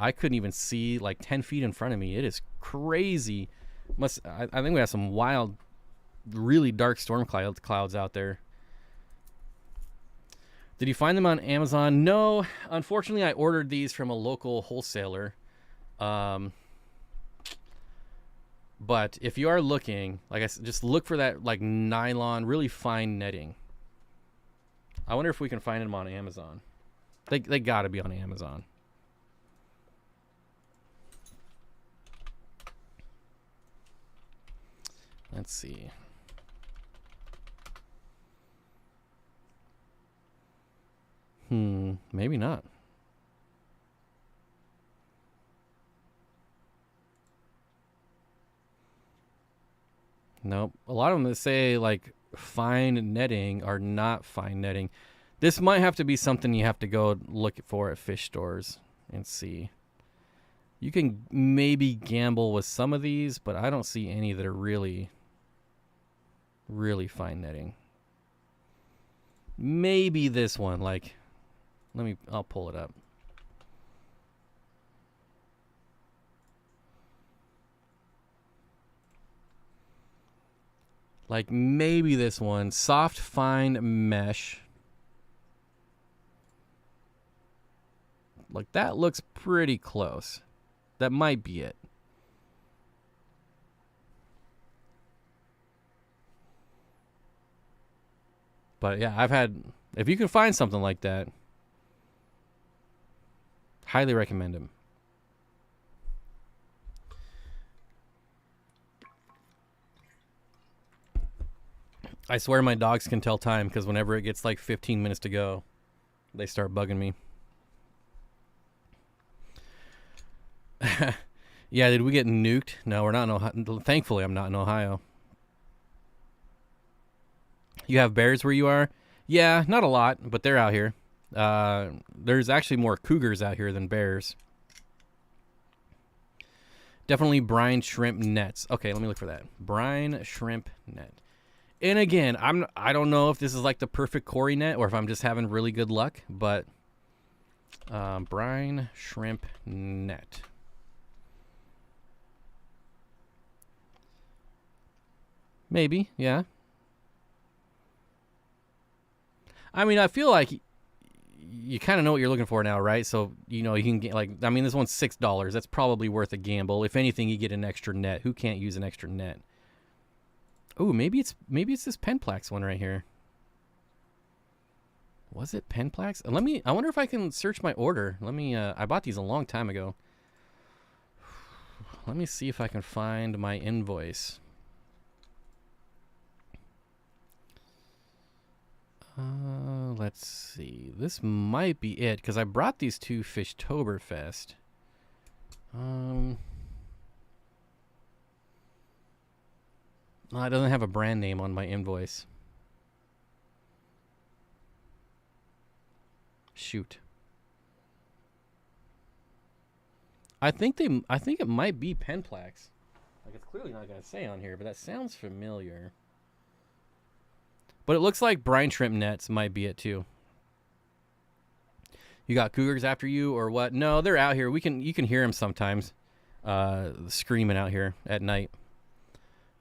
I couldn't even see like 10 feet in front of me. It is crazy. I think we have some wild, really dark storm clouds out there. Did you find them on Amazon? No, unfortunately, I ordered these from a local wholesaler. But if you are looking, like I said, just look for that like nylon, really fine netting. I wonder if we can find them on Amazon. They got to be on Amazon. Let's see. Maybe not. Nope. A lot of them that say like fine netting are not fine netting. This might have to be something you have to go look for at fish stores and see. You can maybe gamble with some of these, but I don't see any that are really, really fine netting. Maybe this one, like, I'll pull it up. Like maybe this one, soft fine mesh. Like that looks pretty close. That might be it. But yeah, if you can find something like that, highly recommend them. I swear my dogs can tell time because whenever it gets like 15 minutes to go, they start bugging me. Yeah, did we get nuked? No, we're not in Ohio. Thankfully, I'm not in Ohio. You have bears where you are? Yeah, not a lot, but they're out here. There's actually more cougars out here than bears. Definitely brine shrimp nets. Okay, let me look for that. Brine shrimp net. And again, I don't know if this is like the perfect Cory net or if I'm just having really good luck, but brine shrimp net. Maybe, yeah. I mean, I feel like you kind of know what you're looking for now, right? So, you know, you can get like, I mean, this one's $6. That's probably worth a gamble. If anything, you get an extra net. Who can't use an extra net? Oh, maybe it's this Penplax one right here. Was it Penplax? I wonder if I can search my order. I bought these a long time ago. Let me see if I can find my invoice. Let's see. This might be it because I brought these to Fishtoberfest. No, it doesn't have a brand name on my invoice. Shoot. I think it might be Penplax. Like, it's clearly not going to say on here, but that sounds familiar. But it looks like brine shrimp nets might be it too. You got cougars after you or what? No, they're out here. You can hear them sometimes, screaming out here at night.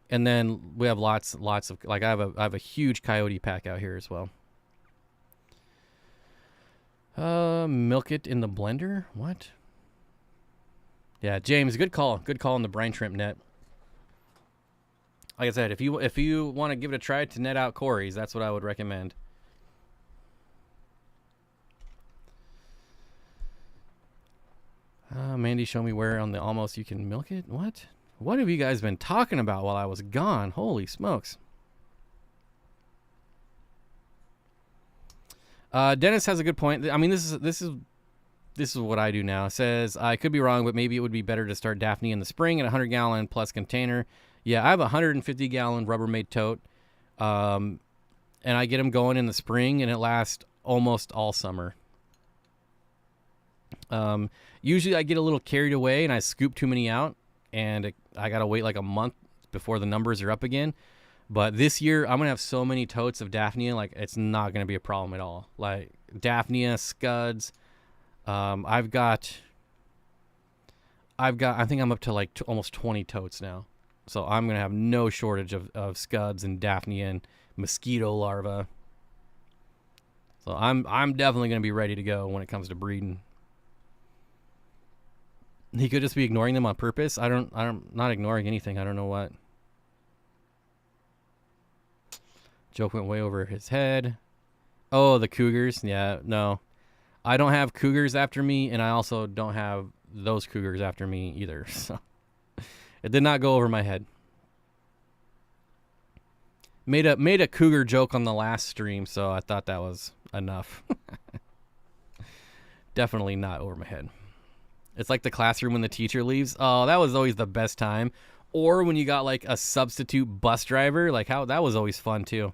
And then we have lots of, like, I have a huge coyote pack out here as well. Milk it in the blender. What? Yeah, James, good call. Good call on the brine shrimp net. Like I said, if you want to give it a try to net out Corys, that's what I would recommend. Mandy, show me where on the almost you can milk it. What? What have you guys been talking about while I was gone? Holy smokes. Dennis has a good point. I mean, this is what I do now. It says, I could be wrong, but maybe it would be better to start Daphne in the spring in a 100-gallon plus container. Yeah, I have a 150-gallon Rubbermaid tote, and I get them going in the spring, and it lasts almost all summer. Usually I get a little carried away, and I scoop too many out, and I got to wait like a month before the numbers are up again. But this year, I'm going to have so many totes of Daphnia, like, it's not going to be a problem at all. Like, Daphnia, scuds. I think I'm up to like almost 20 totes now. So I'm going to have no shortage of scuds and Daphnia and mosquito larvae. So I'm definitely going to be ready to go when it comes to breeding. He could just be ignoring them on purpose. I'm not ignoring anything. I don't know what. Joke went way over his head. Oh, the cougars. Yeah, no. I don't have cougars after me, and I also don't have those cougars after me either. So it did not go over my head. Made a cougar joke on the last stream, so I thought that was enough. Definitely not over my head. It's like the classroom when the teacher leaves. Oh, that was always the best time. Or when you got like a substitute bus driver, like how that was always fun too.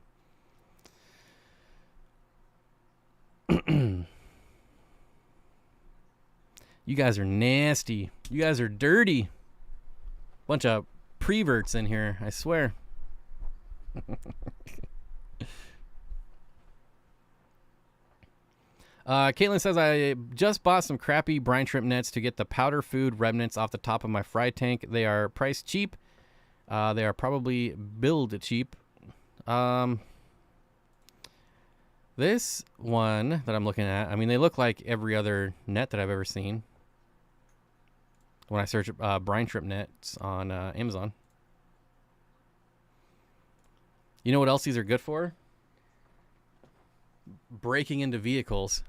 You guys are nasty. You guys are dirty. Bunch of preverts in here, I swear. Caitlin says, I just bought some crappy brine shrimp nets to get the powder food remnants off the top of my fry tank. They are priced cheap. They are probably billed cheap. This one that I'm looking at, I mean, they look like every other net that I've ever seen. When I search brine shrimp nets on Amazon. You know what else these are good for? Breaking into vehicles.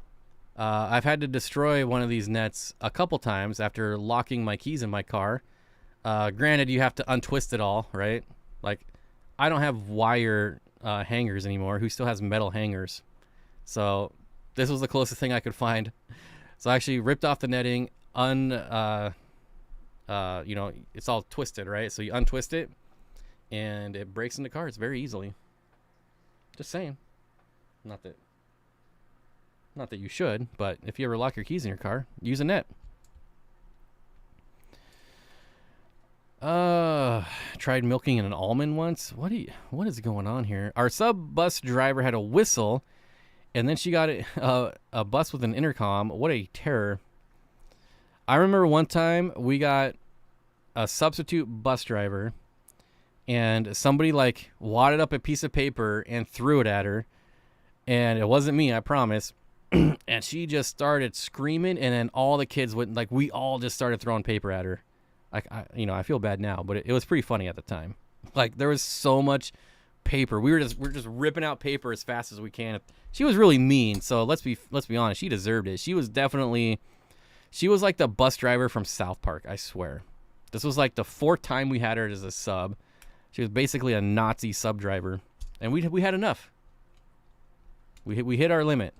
I've had to destroy one of these nets a couple times after locking my keys in my car. Granted, you have to untwist it all, right? Like, I don't have wire hangers anymore. Who still has metal hangers? So this was the closest thing I could find. So I actually ripped off the netting, you know, it's all twisted, right? So you untwist it, and it breaks into cars very easily. Just saying. Not that you should, but if you ever lock your keys in your car, use a net. Tried milking an almond once. What is going on here? Our sub bus driver had a whistle, and then she got a bus with an intercom. What a terror. I remember one time we got a substitute bus driver, and somebody like wadded up a piece of paper and threw it at her, and it wasn't me, I promise. And she just started screaming, and then all the kids went, like, we all just started throwing paper at her. Like, I feel bad now, but it was pretty funny at the time. Like, there was so much paper. We're just ripping out paper as fast as we can. She was really mean, so let's be honest. She deserved it. She was like the bus driver from South Park, I swear. This was like the 4th time we had her as a sub. She was basically a Nazi sub driver, and we had enough. We hit our limit.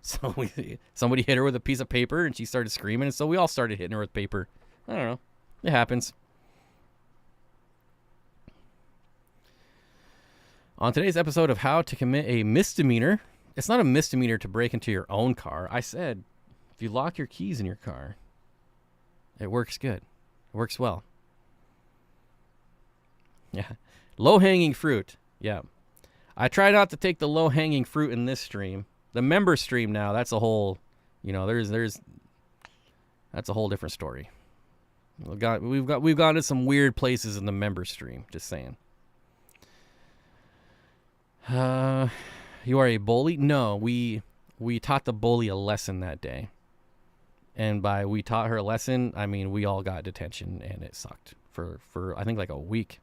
So somebody hit her with a piece of paper, and she started screaming, and so we all started hitting her with paper. I don't know. It happens. On today's episode of How to Commit a Misdemeanor, it's not a misdemeanor to break into your own car. I said, if you lock your keys in your car, it works good. It works well. Yeah. Low-hanging fruit. Yeah. I try not to take the low-hanging fruit in this stream. The member stream now, that's a whole, you know, that's a whole different story. We've gone to some weird places in the member stream, just saying. You are a bully? No, we taught the bully a lesson that day. And by we taught her a lesson, I mean we all got detention and it sucked for I think like a week.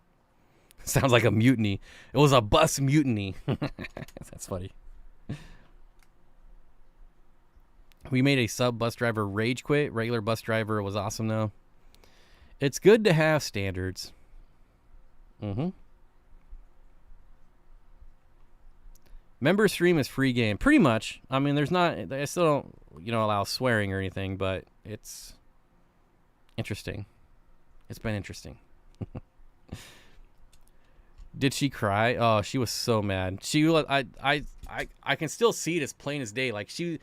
Sounds like a mutiny. It was a bus mutiny. That's funny. We made a sub bus driver rage quit. Regular bus driver was awesome though. It's good to have standards. Member stream is free game. Pretty much. I mean, there's not... I still don't, you know, allow swearing or anything, but it's interesting. It's been interesting. Did she cry? Oh, she was so mad. She was... I can still see it as plain as day. Like, she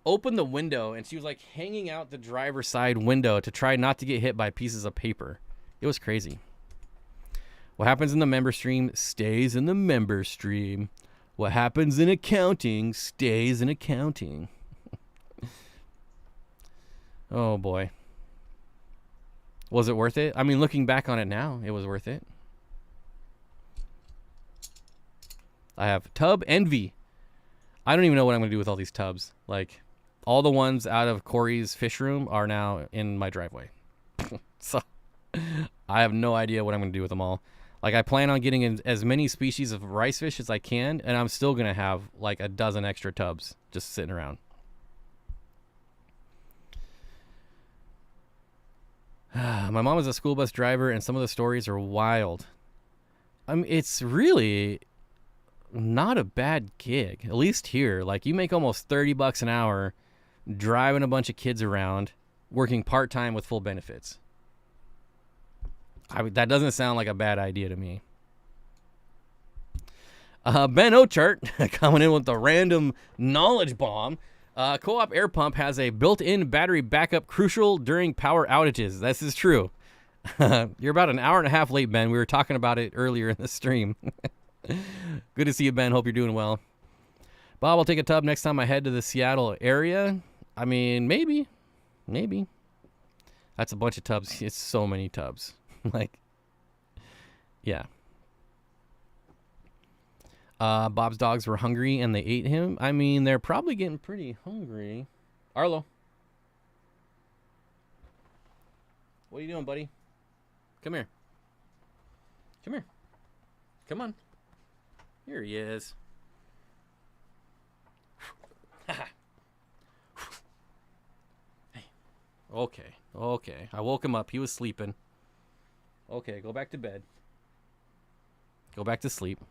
opened the window, and she was, like, hanging out the driver's side window to try not to get hit by pieces of paper. It was crazy. What happens in the member stream stays in the member stream. What happens in accounting stays in accounting. Oh, boy. Was it worth it? I mean, looking back on it now, it was worth it. I have tub envy. I don't even know what I'm going to do with all these tubs. Like, all the ones out of Corys fish room are now in my driveway. So, I have no idea what I'm going to do with them all. Like, I plan on getting in as many species of rice fish as I can, and I'm still going to have, like, a dozen extra tubs just sitting around. My mom is a school bus driver, and some of the stories are wild. I mean, it's really not a bad gig, at least here. Like, you make almost $30 an hour driving a bunch of kids around, working part-time with full benefits. That doesn't sound like a bad idea to me. Ben Ochart coming in with the random knowledge bomb. Co-op air pump has a built-in battery backup crucial during power outages. This is true. You're about an hour and a half late, Ben. We were talking about it earlier in the stream. Good to see you, Ben. Hope you're doing well. Bob, I'll take a tub next time I head to the Seattle area. I mean, maybe. That's a bunch of tubs. It's so many tubs. Like, yeah. Bob's dogs were hungry and they ate him. I mean, they're probably getting pretty hungry. Arlo. What are you doing, buddy? Come here. Come here. Come on. Here he is. Hey. Okay. I woke him up. He was sleeping. Okay, go back to bed. Go back to sleep.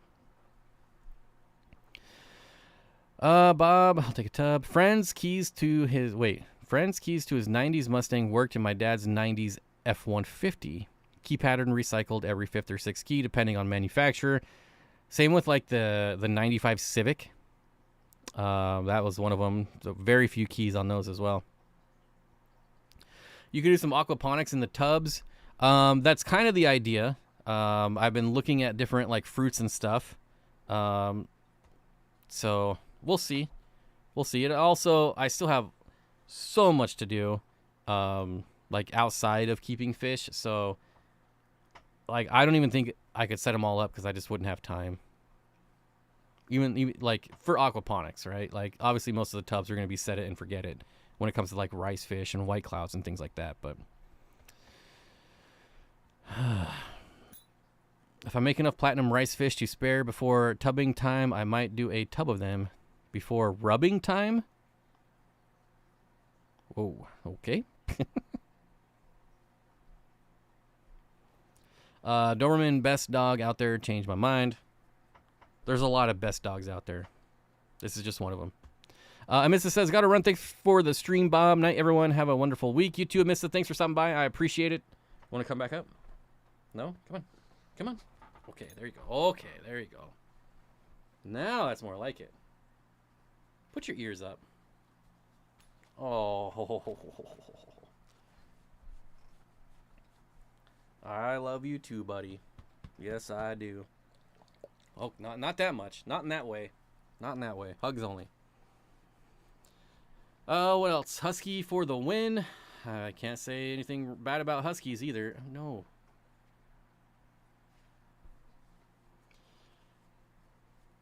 Bob, I'll take a tub. Friend's keys to his 90s Mustang worked in my dad's 90s F-150. Key pattern recycled every 5th or 6th key, depending on manufacturer. Same with like the 95 Civic. That was one of them. So very few keys on those as well. You can do some aquaponics in the tubs. That's kind of the idea. I've been looking at different like fruits and stuff. So we'll see. It also, I still have so much to do, like outside of keeping fish. So like, I don't even think I could set them all up because I just wouldn't have time. Even like for aquaponics, right? Like obviously most of the tubs are going to be set it and forget it when it comes to like rice fish and white clouds and things like that. But if I make enough platinum rice fish to spare before tubbing time, I might do a tub of them before rubbing time. Whoa, okay. Doberman best dog out there, changed my mind. There's a lot of best dogs out there. This is just one of them. Amissa says, got to run. Thanks for the stream, Bob. Night, everyone. Have a wonderful week. You too, Amissa. Thanks for stopping by. I appreciate it. Want to come back up? No? Come on. Okay, there you go. Now that's more like it. Put your ears up. Oh. I love you too, buddy. Yes, I do. Oh, not that much. Not in that way. Not in that way. Hugs only. What else? Husky for the win. I can't say anything bad about Huskies either. No.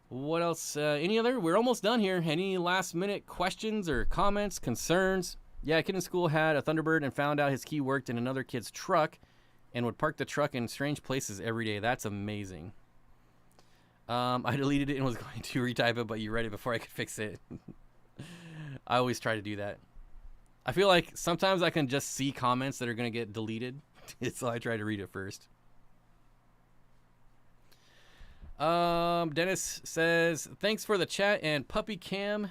What else? Any other? We're almost done here. Any last minute questions or comments, concerns? Yeah, a kid in school had a Thunderbird and found out his key worked in another kid's truck and would park the truck in strange places every day. That's amazing. I deleted it and was going to retype it, but you read it before I could fix it. I always try to do that. I feel like sometimes I can just see comments that are going to get deleted, so I try to read it first. Dennis says, thanks for the chat and puppy cam.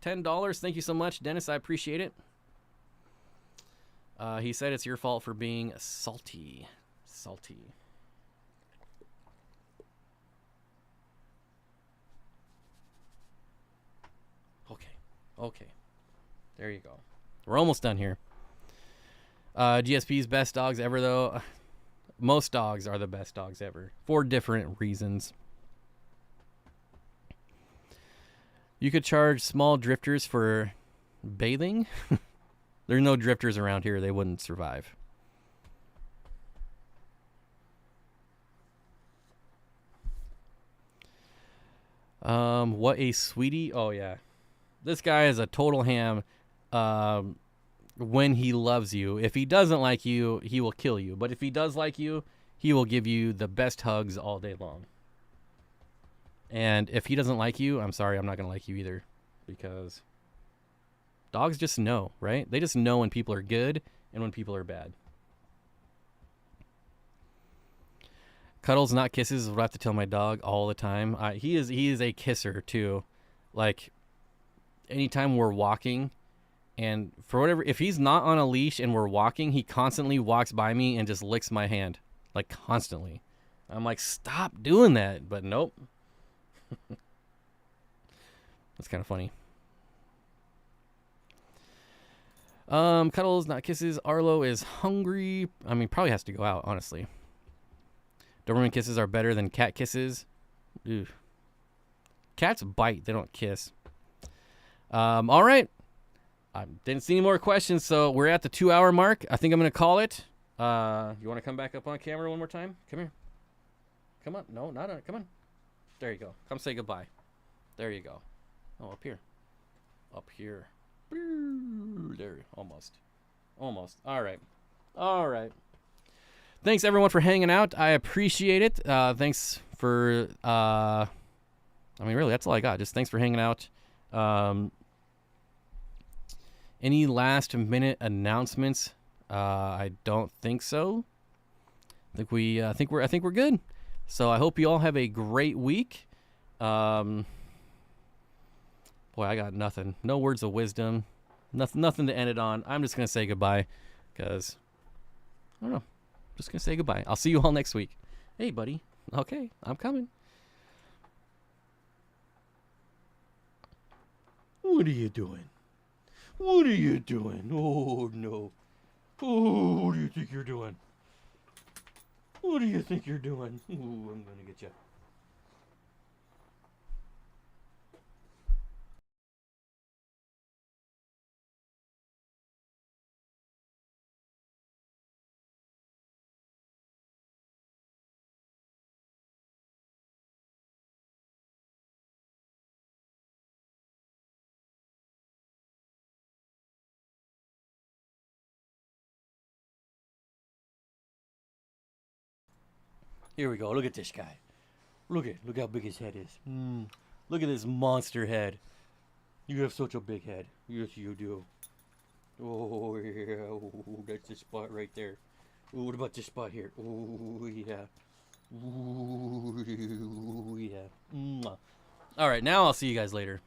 $10. Thank you so much, Dennis. I appreciate it. He said it's your fault for being salty. Salty. Okay. There you go. We're almost done here. GSP's best dogs ever, though. Most dogs are the best dogs ever for different reasons. You could charge small drifters for bathing. There are no drifters around here. They wouldn't survive. What a sweetie. Oh, yeah. This guy is a total ham when he loves you. If he doesn't like you, he will kill you. But if he does like you, he will give you the best hugs all day long. And if he doesn't like you, I'm sorry, I'm not going to like you either. Because dogs just know, right? They just know when people are good and when people are bad. Cuddles, not kisses, is what I have to tell my dog all the time. He is a kisser, too. Like, anytime we're walking, and for whatever, if he's not on a leash and we're walking, he constantly walks by me and just licks my hand. Like, constantly. I'm like, stop doing that. But nope. That's kind of funny. Cuddles, not kisses. Arlo is hungry. I mean, probably has to go out, honestly. Doberman kisses are better than cat kisses. Ew. Cats bite. They don't kiss. All right. I didn't see any more questions, so we're at the 2-hour mark. I think I'm going to call it. You want to come back up on camera one more time? Come here. Come on. No, not on. Come on. There you go. Come say goodbye. There you go. Oh, up here. Up here. There. Almost. Almost. All right. All right. Thanks, everyone, for hanging out. I appreciate it. Thanks for... I mean, really, that's all I got. Just thanks for hanging out. Any last minute announcements? I don't think so. I think we're good. So I hope you all have a great week. Boy, I got nothing. No words of wisdom. Nothing to end it on. I'm just gonna say goodbye, because I don't know. Just gonna say goodbye. I'll see you all next week. Hey, buddy. Okay, I'm coming. What are you doing? What are you doing? Oh, no. Oh, what do you think you're doing? What do you think you're doing? Ooh, I'm gonna get you. Here we go. Look at this guy. Look how big his head is. Look at this monster head. You have such a big head. Yes, you do. Oh, yeah. Oh, that's the spot right there. Ooh, what about this spot here? Oh, yeah. Ooh, yeah. All right, now I'll see you guys later.